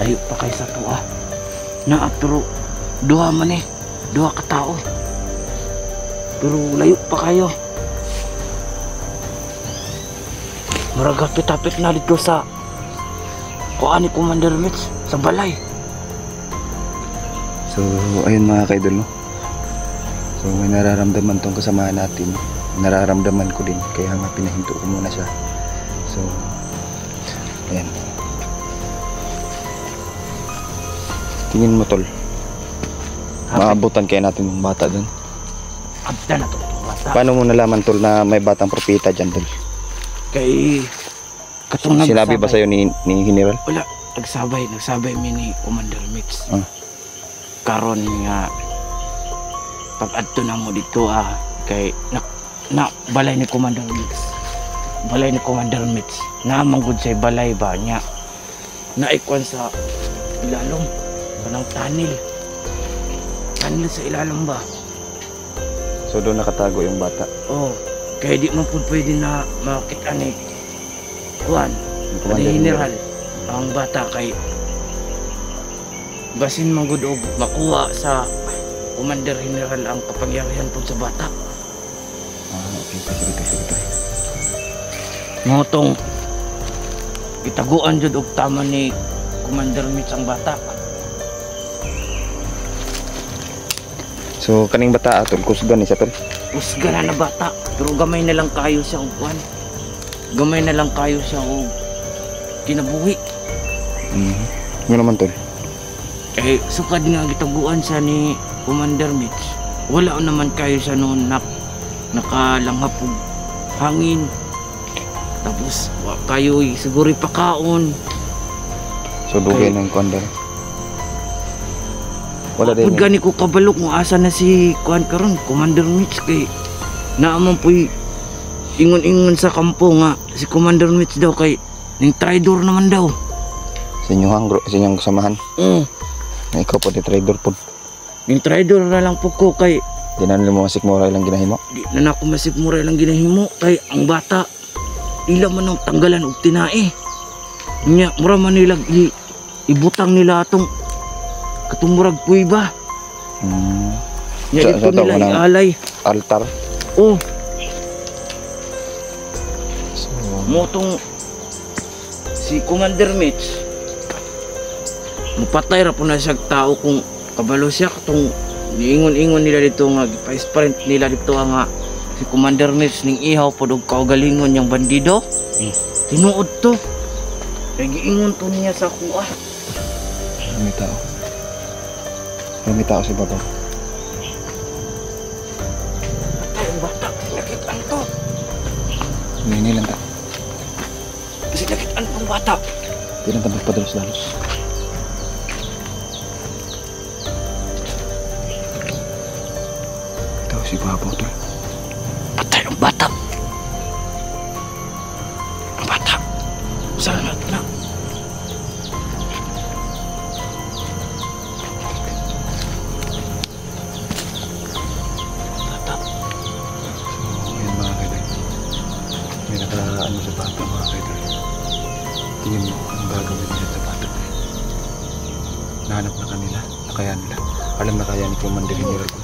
Layo pa kayo sa tuwa. Pero duha man eh. Duha ka tao. Pero layo pa kayo. Murag tapit na dito sa kuha ni Commander Mitch sa balay. So ayun mga kaidol, no? So may nararamdaman tong kasamahan natin. Nararamdaman ko din, kaya nga pinahinto ko muna siya. So ayan. Tingin mo tol, maabutan kaya natin yung bata dun. Abda na to bata. Paano mo nalaman tol na may batang propeta dyan tol? Kay katong Sinabi ba sa'yo ni General? Wala, nagsabay mi ni Commander Mitch. Ah. Karon nga pag adto na mo dito kay na balay ni Commander Mitch. Balay ni Commander Mitch. Na manggod sa balay ba niya. Naikwan sa ilalom kanang tanil. Tanil sa ilalom ba? So doon nakatago yung bata. Oh, kaya di man po pwede na makita ni Juan, Yung ni Commander General, ang bata kay basin manggod og makuha sa Commander General ang kapangyarihan po sa bata. Okay, sige. Ngotong itaguan jud og tama ni Commander Mitch ang bata. So kaning bata tol, kusgan ni siya tol. Usga na bata, pero gamay na lang kayo siya og Juan. Gamay na lang kayo siya og kinabuhi. Ano naman tol? Eh, sukad nga gitaguan siya ni Commander Mitch. Wala naman kayo siya noon nakalanghap og hangin. Tapos wa kayo siguro pakaon. So dugay ng kondor. Wala din. Pag gani ko kabalok mo asa na si Kuan karon Commander Mitch kay naaman po'y ingon-ingon sa kampo nga si Commander Mitch daw kay ning traitor naman daw. Sa inyong hangro, sa inyong kasamahan. Na ikaw po di trader po. Ning traitor na lang po ko kay Di na nila mamasik mo lang ginahimo. di na ako masipmura lang ginahimo kay ang bata ila man ang tanggalan og tinae. Nya mura man nila ibutang nila atong katumurag puy ba. Nya Sa- dito sa tao nila ng- ialay. Altar. Oh, So, motong si Commander Mitch mupatay ra po na siya tao kung kabalo siya katong niingon-ingon nila dito nga gipa-sprint nila dito nga si Commander Mitch ning ihaw pod og kaugalingon yang bandido. Tinuod to. Kay giingon to niya sa kuha. may tao. May tao sa babaw. Patay ang bata. Nakitaan to. Hinihilan ta. Kasi nakitaan tong bata. Di lang ta magpadalos-dalos. Si Papa, tol. Patay ang bata. Ang bata. Saan na? So, yun mga kaidol. May nakaano sa bata mga kaidol. Tingin mo ang gagawin nila sa bata. Nahanap na kanila. Nakaya nila. Alam na kaya ni Commander General ko.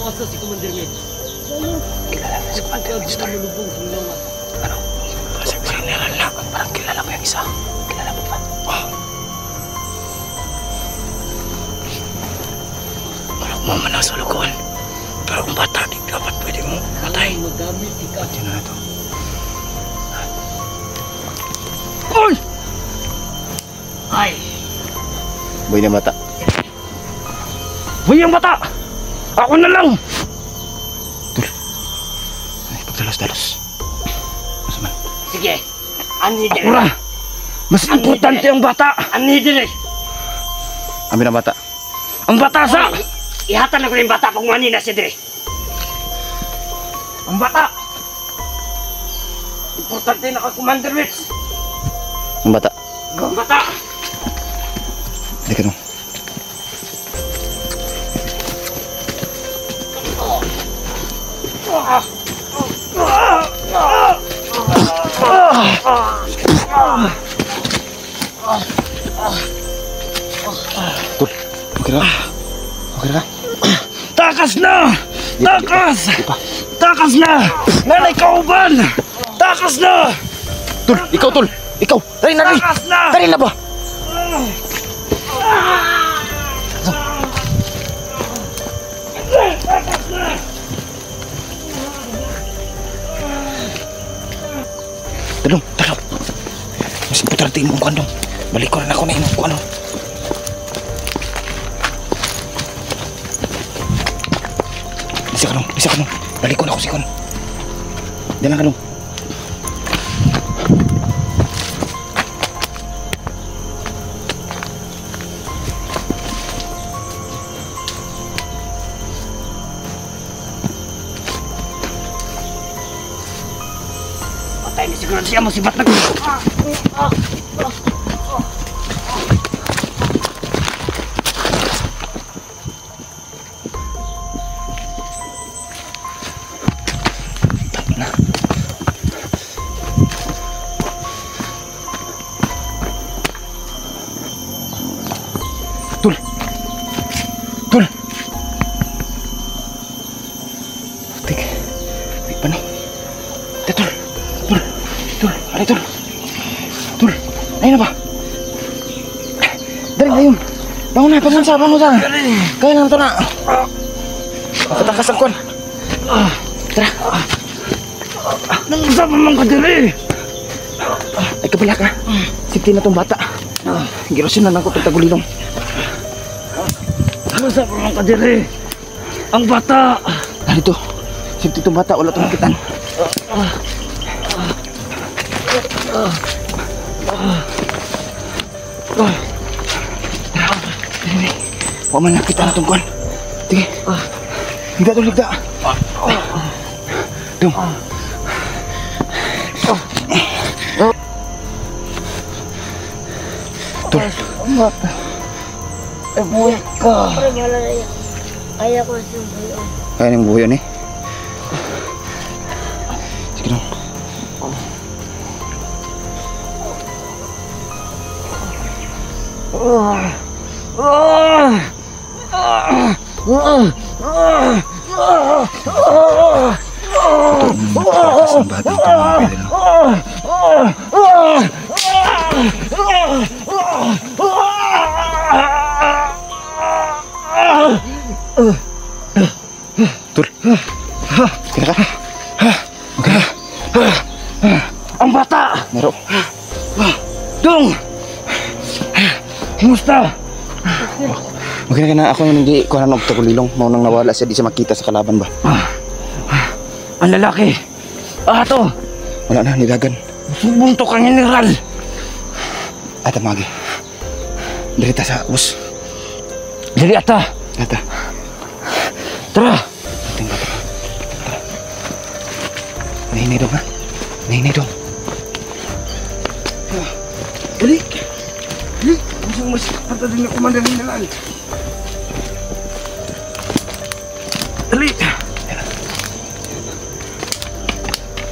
Asa si Commander Med? Kilala na si Commander Med, tol. Ano? Kasi general na. Parang kilala mo yung isa. Kilala mo ba? Walang mamana sa lukuan. Pero ang bata, di dapat pwede mo matay. Magamit ikaw. Pati na ito. Uy! Ay! Boy na mata. Uy, ang bata! Ako na lang! Ay, pagdalos-dalos. Masa man? Sige. Ani Ako na! Mas importante ang bata! Ani dire. Amin na mata. Ang bata sa! Ihatan ako yung bata pag mani na si dire. Ang bata! Importante na ka, Commander Witz! Ang bata. Ang bata! Hindi ka nung. Tol, okay na? Okay na? Takas na! Takas! Takas na! Nanay kauban! Takas na! Tol, ikaw tol! Ikaw! Tari na rin! Takas na! Tari na ba? Talong, talong! Mas importante mo kung ano. Balik ko rin ako na ino kung ano. Bisa ka nung. Balik ko na ako si Kon. Diyan lang ka nung. Patay ni siguro siya mo si Batag. Tol! Tik. Tik pa ni. Tol! Tol! Tol! Ari tol! Tol! Ayun na ba? Dari na yun! Bangun na! Bangun sa! Kaya na ito na! Katakas ang kon! Tara! Nangisa pa man ka diri! Ay kabala ka! Safety na tong bata! Girosyon na lang ko pagtagulilong! Nangisa pa man ka diri! Ang bata! Dito! Safety tong bata! Wala itong makitan! Huwag man nakita na itong kon! Sige! Ligda to! Ligda! Dum! Tol! Ay buhay ka! Parang wala na yan. Kaya ko siyang buhay. Kaya nang buhay yun eh. Sige lang. Matakas ng batang ito mga kaidol. Tul. Kira ka? Okay. Ang bata! Nero. Dong! Kumusta? Okay na ka na. Ako yung hindi ko na nagtagulilong. Maunang nawala siya. Di siya makita sa kalaban ba? Ang lalaki! Ato! Wala na. Nilagan. Subong to kang general! Ata magi. Dirita sa bus. Dili ata! Ata. Tara! Tingnan bata. Tara. Nahinay dong ha? Nahinay dong. Dali! Dali! Masang masikapata din na Commander General! Dali!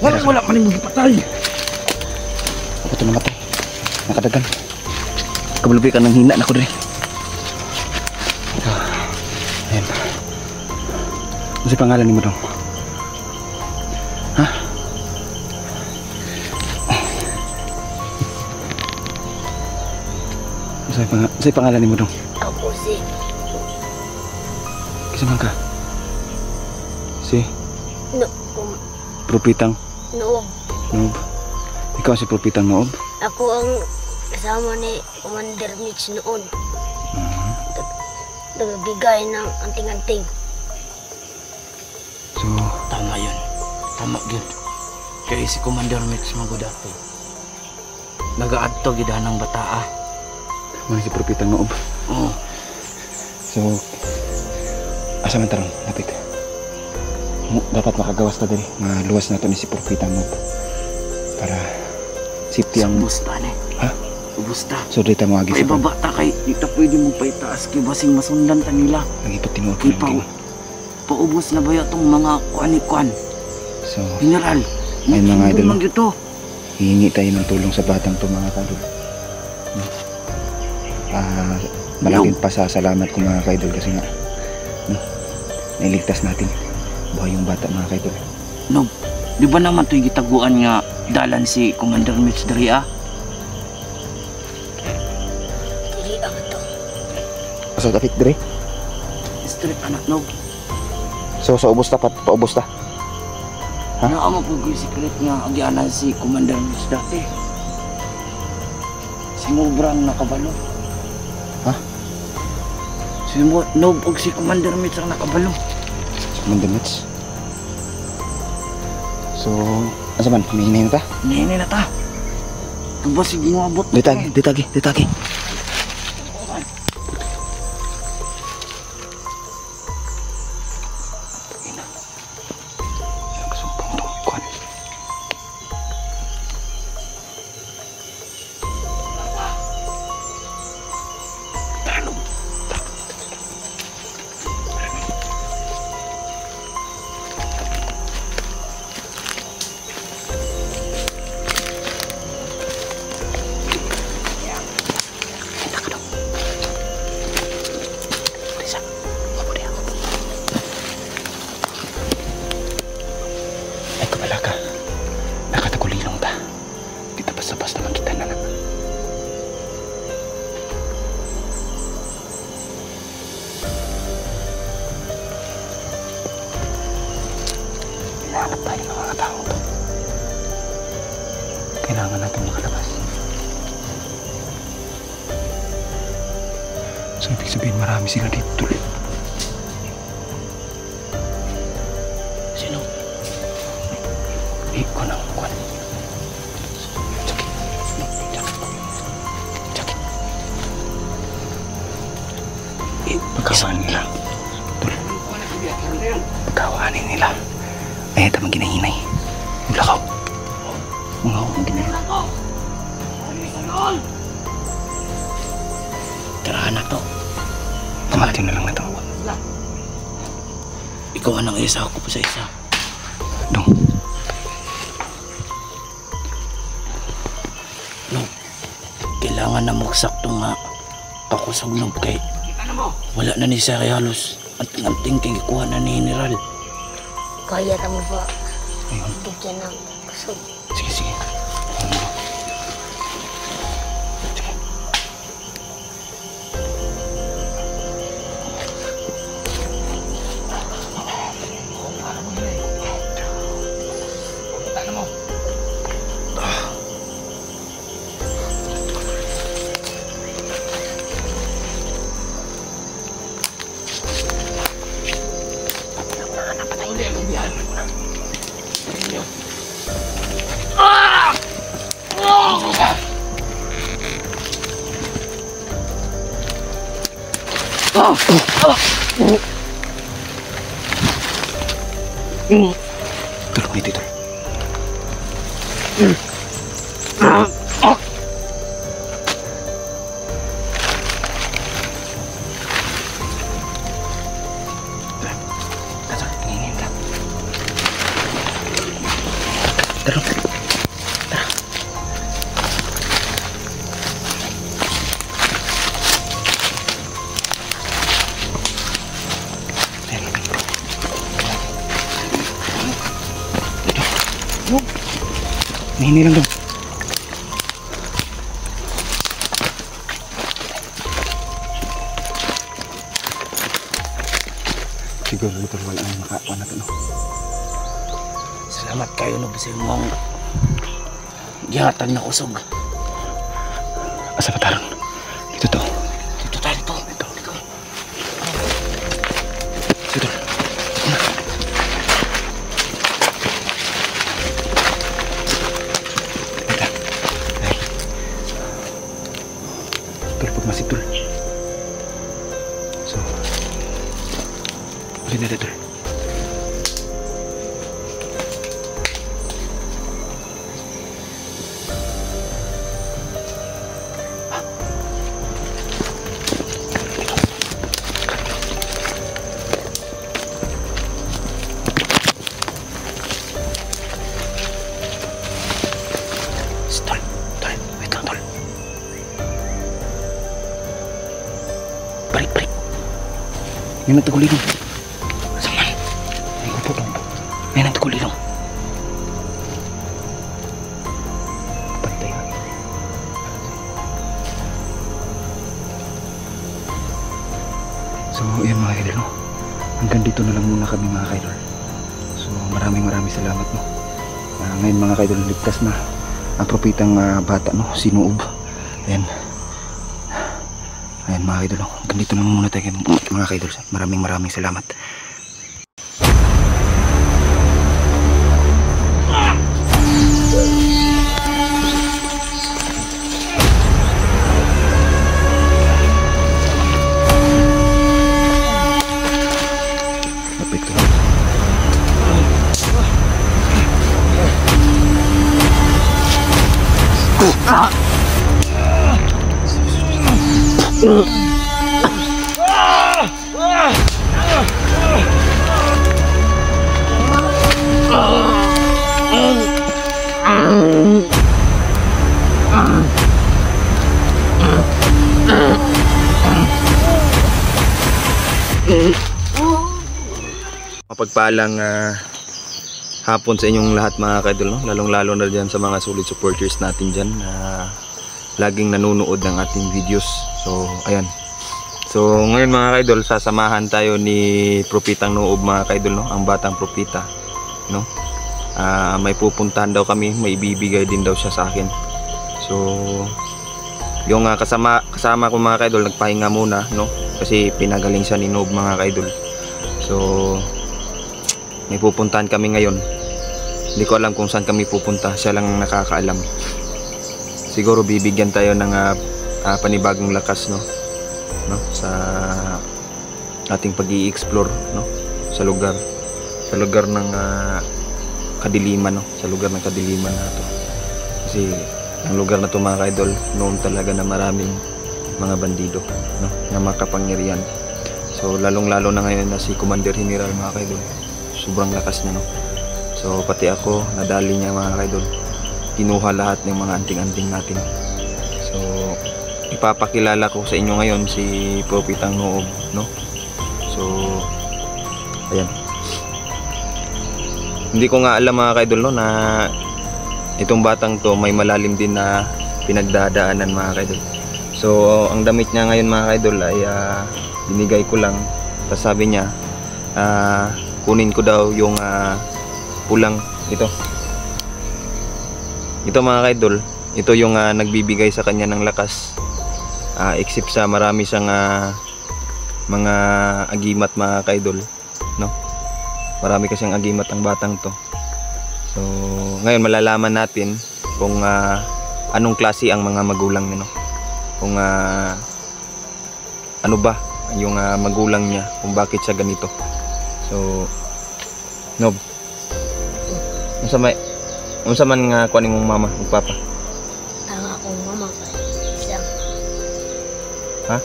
Wala man yung patay! Ako ito namatay. Nakadagan. Kabulubi ka ng hina na ko rin. Ayan. Ano si pangalan ni mo dong? Ha? Ano si pangalan ni mo dong? Ako si Kisa man ka? Si Propitang Noob. Noob. Ikaw si Propitang Noob? Ako ang kasama ni Commander Mitch noon. Nagbigay ng anting-anting. So, Tama yun. Tama yun. Kaya si Commander Mitch Magodate. Nagaadto gida ng bataa. ano si Propitang Noob? Oo. So, asa man tarong napit. Dapat makagawas ta diri. Maluwas na to ni si Propitang Noob. Para safety ang Ubusta ni. Ha? Ubusta. So dito mo agi May sa baba ta kay di ta pwede mo paitaas kay basing masundan ta nila. nagipot tinuod ko Ipaw. lang. Paubos na ba itong mga kuan-kuan? So, General. Ayun, mga idol, Lang dito. hihingi tayo ng tulong sa batang to mga kaidol. Malaking pasasalamat ko mga kaidol kasi nga nailigtas natin buhay yung bata mga kaidol. No. Di ba naman ito'y gitaguan nga dalan si Commander Mitch dari Dili ang ito. So dapat dire. Street anak no. So sa ubos ta paubos ta. Ha? Naa mo po yung secret nga agyanan si Commander Mitch dati. Sumubrang nakabalo. Ha? Nob og si Commander Mitch ang nakabalo. Mandamits. So, asa man hinihinay na ta? Nene na ta. Ito ba si ginwabot? Ditagi. Ay kabala ka. Nakatagulilong ta. Kita basta-basta makita na lang. Hinahanap tayo ng mga tao to. Kailangan natin makalabas. So ibig sabihin marami sila dito. Sino? Iko na kuan. Sakit. Pagkawanin nila. Tul. Pagkawanin nila. Ay, ito maginahinay. Lakaw. Mga maginahinay. Tara na to. Tamatin na lang na to. ikaw ang isa, ako pa sa isa. Dong. No, kailangan na magsakto nga kakusog kay wala na ni siya kay halos anting kay ikuha na ni General. Kaya tamo ba? Bigyan ng kusog. Sige, sige. Tol, may tol. Ini lang dong. Siguro ito wala ang makakuha na ito, no? Salamat kayo no sa imong gihatag na kusog. Asa pa tarong? Dito to. Dito tayo dito. Dito. Masih tul. So, ulit na tul. Balik. May natagulilong. Saman. May upo dong. May natagulilong. Pantay nga. So, yun mga kaidol, no? Hanggang dito na lang muna kami mga kaidol. So, maraming salamat, no? Ngayon mga kaidol, ligtas na ang propitang bata, no? Si Noob. Ayan mga kaidol, no? Hanggang dito na muna tayo mga kaidol. Maraming salamat. Mapagpalang hapon sa inyong lahat mga kaidol, no? Lalong-lalo na dyan sa mga solid supporters natin dyan na laging nanonood ng ating videos. So ayan, so ngayon mga kaidol, sasamahan tayo ni Propitang Noob mga kaidol, no? Ang batang propita, no? May pupuntahan daw kami, may ibibigay din daw siya sa akin. So yung kasama ko mga kaidol, nagpahinga muna, no? Kasi pinagaling siya ni Noob mga kaidol. So may pupuntahan kami ngayon. Hindi ko alam kung saan kami pupunta, siya lang nakakaalam. Siguro bibigyan tayo ng panibagong lakas, no sa ating pag-i-explore, no, sa lugar ng kadiliman, no, sa lugar ng kadiliman na to. Kasi ang lugar na to mga kaidol, noon talaga na maraming mga bandido, no, na makapangyarihan. So lalong-lalo na ngayon na si Commander General mga kaidol. Sobrang lakas niya, no. So pati ako nadali niya mga kaidol. Kinuha lahat ng mga anting-anting natin. So ipapakilala ko sa inyo ngayon si Propetang Noob, no. So ayan. Hindi ko nga alam mga kaidol, no, na itong batang to may malalim din na pinagdadaanan mga kaidol. So ang damit niya ngayon mga kaidol ay binigay ko lang. Tapos sabi niya kunin ko daw yung pulang ito. Ito mga kaidol, ito yung nagbibigay sa kanya ng lakas. Except sa marami siyang mga agimat mga kaidol, no. Marami kasing agimat ang batang to. So ngayon malalaman natin kung anong klase ang mga magulang niya, no? Kung ano ba yung magulang niya, kung bakit siya ganito. So Nob, unsa man nga kuan imong mama ug papa? Ang akong mama kay isang Ha?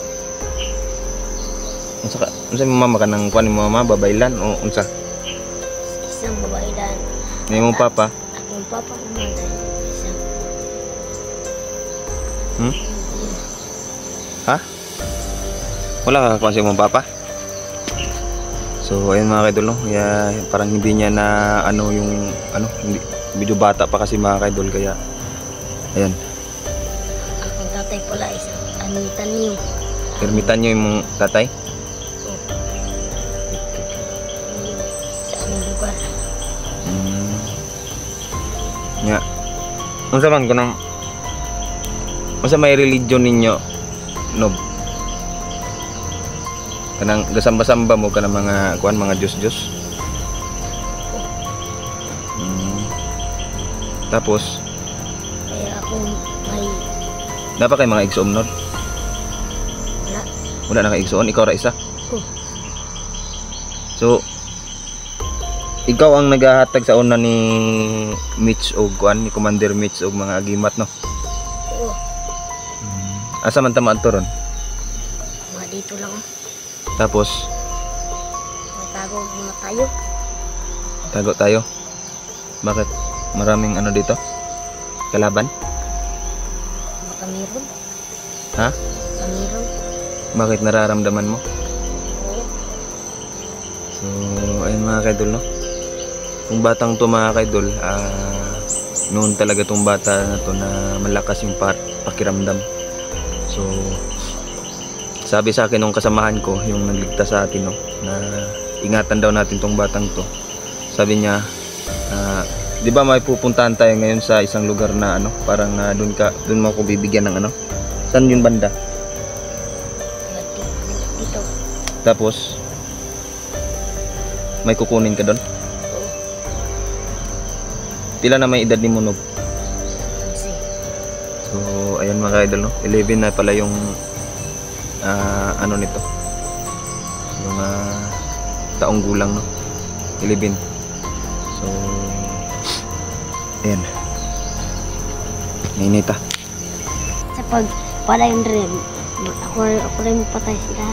Unsa imong mama kanang kuan imong mama, babaylan o unsa? isang babae dan Ni imong papa? akong papa naman ay isang Ha? Wala ka kuan sa imong papa? So ayun mga kaidol, no? Kaya parang hindi niya na yung hindi, medyo bata pa kasi mga kaidol, kaya ayan. akong tatay pala isang anitan niyo. Ermitan niyo yung tatay? Sa aming lugar. Nga. Unsa man kanang unsa may religion ninyo, Nob? Kanang gasamba-samba mo kanang mga kuan, mga Diyos-Diyos? Tapos Kaya akong may dapat kay mga igsoon, Nod? wala. Wala na kay igsoon, ikaw ra isa. Oh. So ikaw ang naghahatag sa una ni Mitch o kuan, ni Commander Mitch og mga agimat, no? Oo. Asa man ta maadto ron? Mga dito lang. Tapos Matago muna tayo. tago tayo. Bakit? Maraming dito? Kalaban? Baka meron. Ha? Baka meron. Bakit nararamdaman mo? Oo. So, ayun mga kaidol, no? Yung batang to mga kaidol, noon talaga tong bata na to na malakas yung pakiramdam. So, sabi sa akin nung kasamahan ko, yung nagligtas sa atin, no, na ingatan daw natin tong batang to. Sabi niya, di ba may pupuntahan tayo ngayon sa isang lugar na parang doon mo ako bibigyan ng saan yung banda? Dito. Tapos may kukunin ka doon? Pila na may edad ni Munog? Kasi So ayan mga idol, no? 11 na pala yung nito, yung taong gulang, no? 11. So ayan, ninita. sa pag pala yung dream, ako rin patay sila.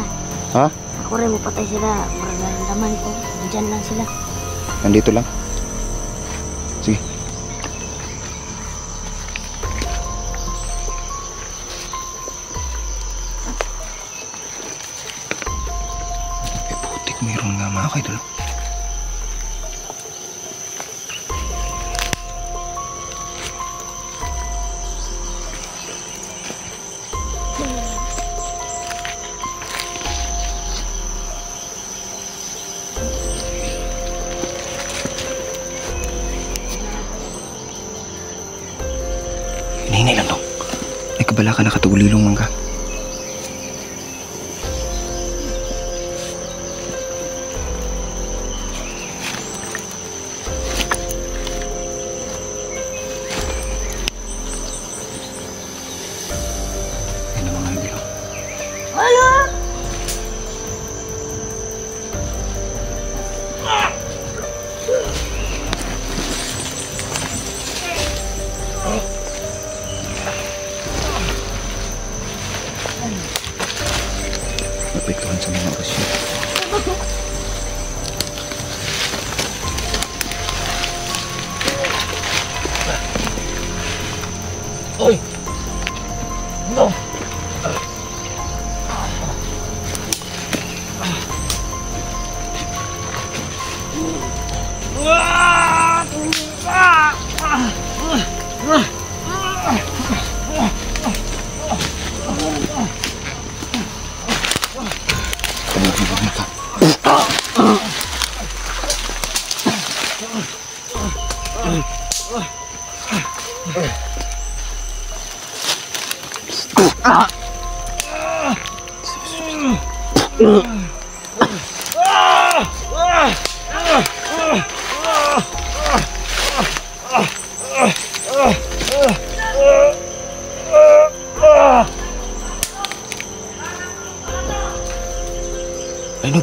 Ha? Ako rin patay sila. Maramdaman ko. Diyan lang sila. Nandito lang. Sige. Putik, mayroon nga mga kaidol. Hinahinay lang to. Ay kabala ka nakatugulilong man ka. Yan ang mga ibilo. Napektuhan sa mga orasyon. Oy! No! Ay, Nob.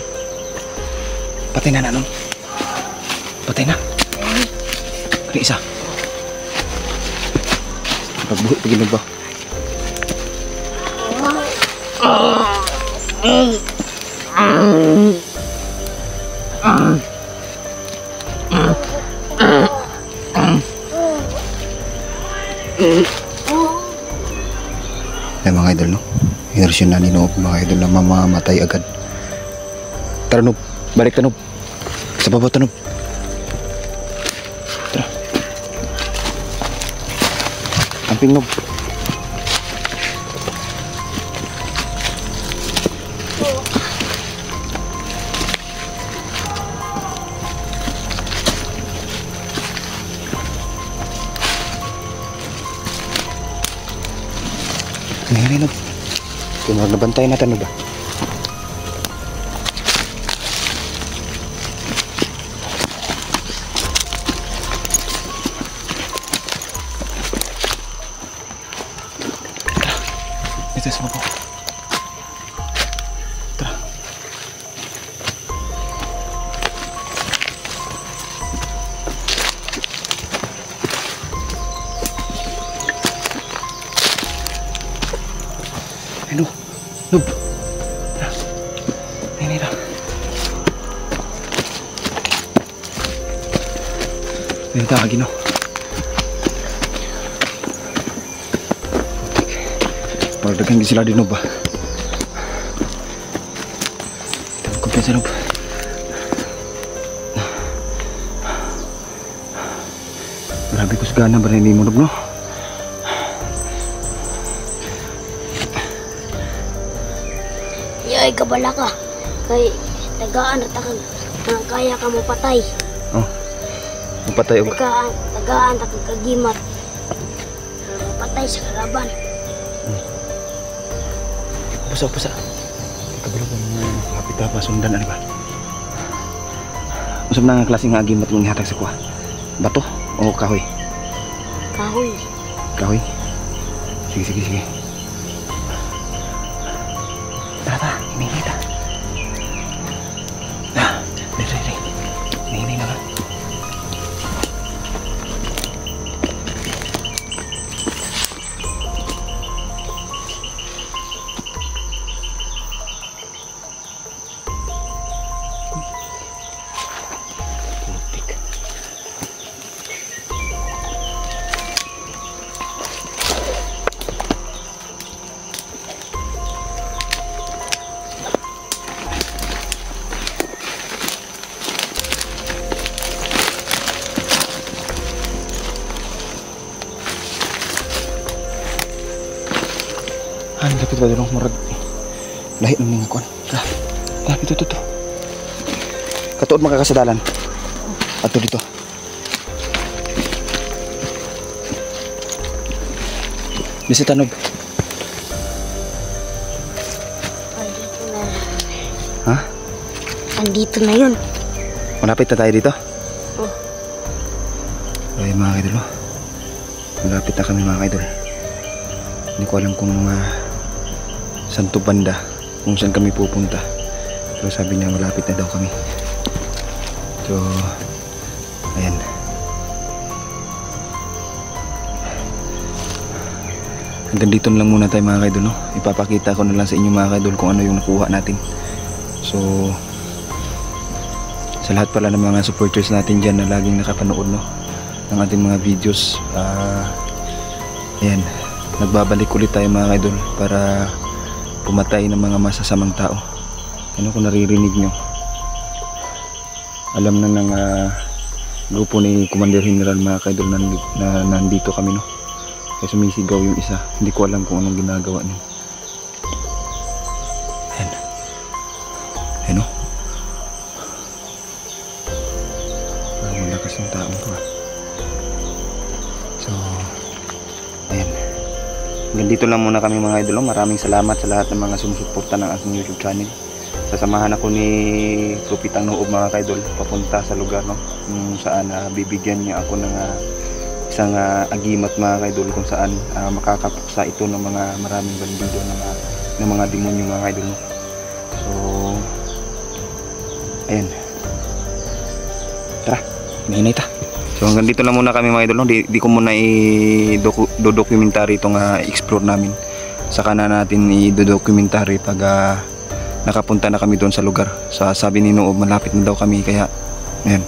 Patay na, Nob. Patay na. Ano isa? Pagbuhi, pag-inog ba? Ay, mga idol, no? Inerasyon na ni Nob, mga idol na mamamatay agad. Tara, Nob. Balik ka, Nob. Sa baba ta, Nob. Tara. Amping, Nob. Ano, Nob? Kung magnabantay natin, Nob, ba? Ito sa baba. Tara. Ay, Nob. Nob. Tara. Ay, tara. Ayun tawagin, no? Pagdagang di sila din, Nob, ba? Tawag kumpiyansa, Nob. Grabe ko sagana ba na mo, Nob, no? Yay, kabala ka. Kay tagaan at takag na kaya ka mapatay. Oh. Mapatay ako. Tagaan takag kagimat. Mapatay sa kalaban. Pusa. Kabalo ko mga kapit pa sundan, ano ba? Usap na nga klaseng agimat mong ihatag sa kuha. Bato o kahoy? Kahoy. Kahoy? Sige. Tara, hinihingi ta. Dali. Hinihingi na ba? Ang lapit ba doon marag lahi ng ningkuan. Tara, ito. Katuod makakasadalan. Ato dito. Bisita, Nob. Andito na. Ha? Andito na yun. Malapit na tayo dito? Oh. Ay, mga idol, oh. Malapit na kami, mga idol. Hindi ko alam kung saan to banda, kung saan kami pupunta. Pero sabi niya malapit na daw kami. So, ayan. Hanggang dito na lang muna tayo, mga kaidol, no? Ipapakita ko na lang sa inyo, mga kaidol, kung ano yung nakuha natin. So, sa lahat pala ng mga supporters natin dyan na laging nakapanood, no, ng ating mga videos, ayan, nagbabalik ulit tayo mga idol para pumatay ng mga masasamang tao. Ano kung naririnig nyo, alam na ng grupo ni Commander General mga kaidol na nandito kami, no? Kaya sumisigaw yung isa, hindi ko alam kung anong ginagawa niya. Ayan. Ayan, no? Parang malakas ng taong to, So, ayan. Hanggang dito lang muna kami mga idol. Maraming salamat sa lahat ng mga sumusuporta ng aking YouTube channel. Sasamahan ako ni Propitang Noob mga kaidol papunta sa lugar, no, kung saan bibigyan niya ako ng isang agimat mga kaidol, kung saan makakapuksa ito ng mga maraming bandido ng mga demonyo mga kaidol, no? So ayan, tara, mahinay ta. So hanggang dito lang muna kami mga idol, no? Di ko muna i-documentary itong explore namin. Saka na natin i-documentary pag nakapunta na kami doon sa lugar. Sabi ni Noob malapit na daw kami, kaya ayan.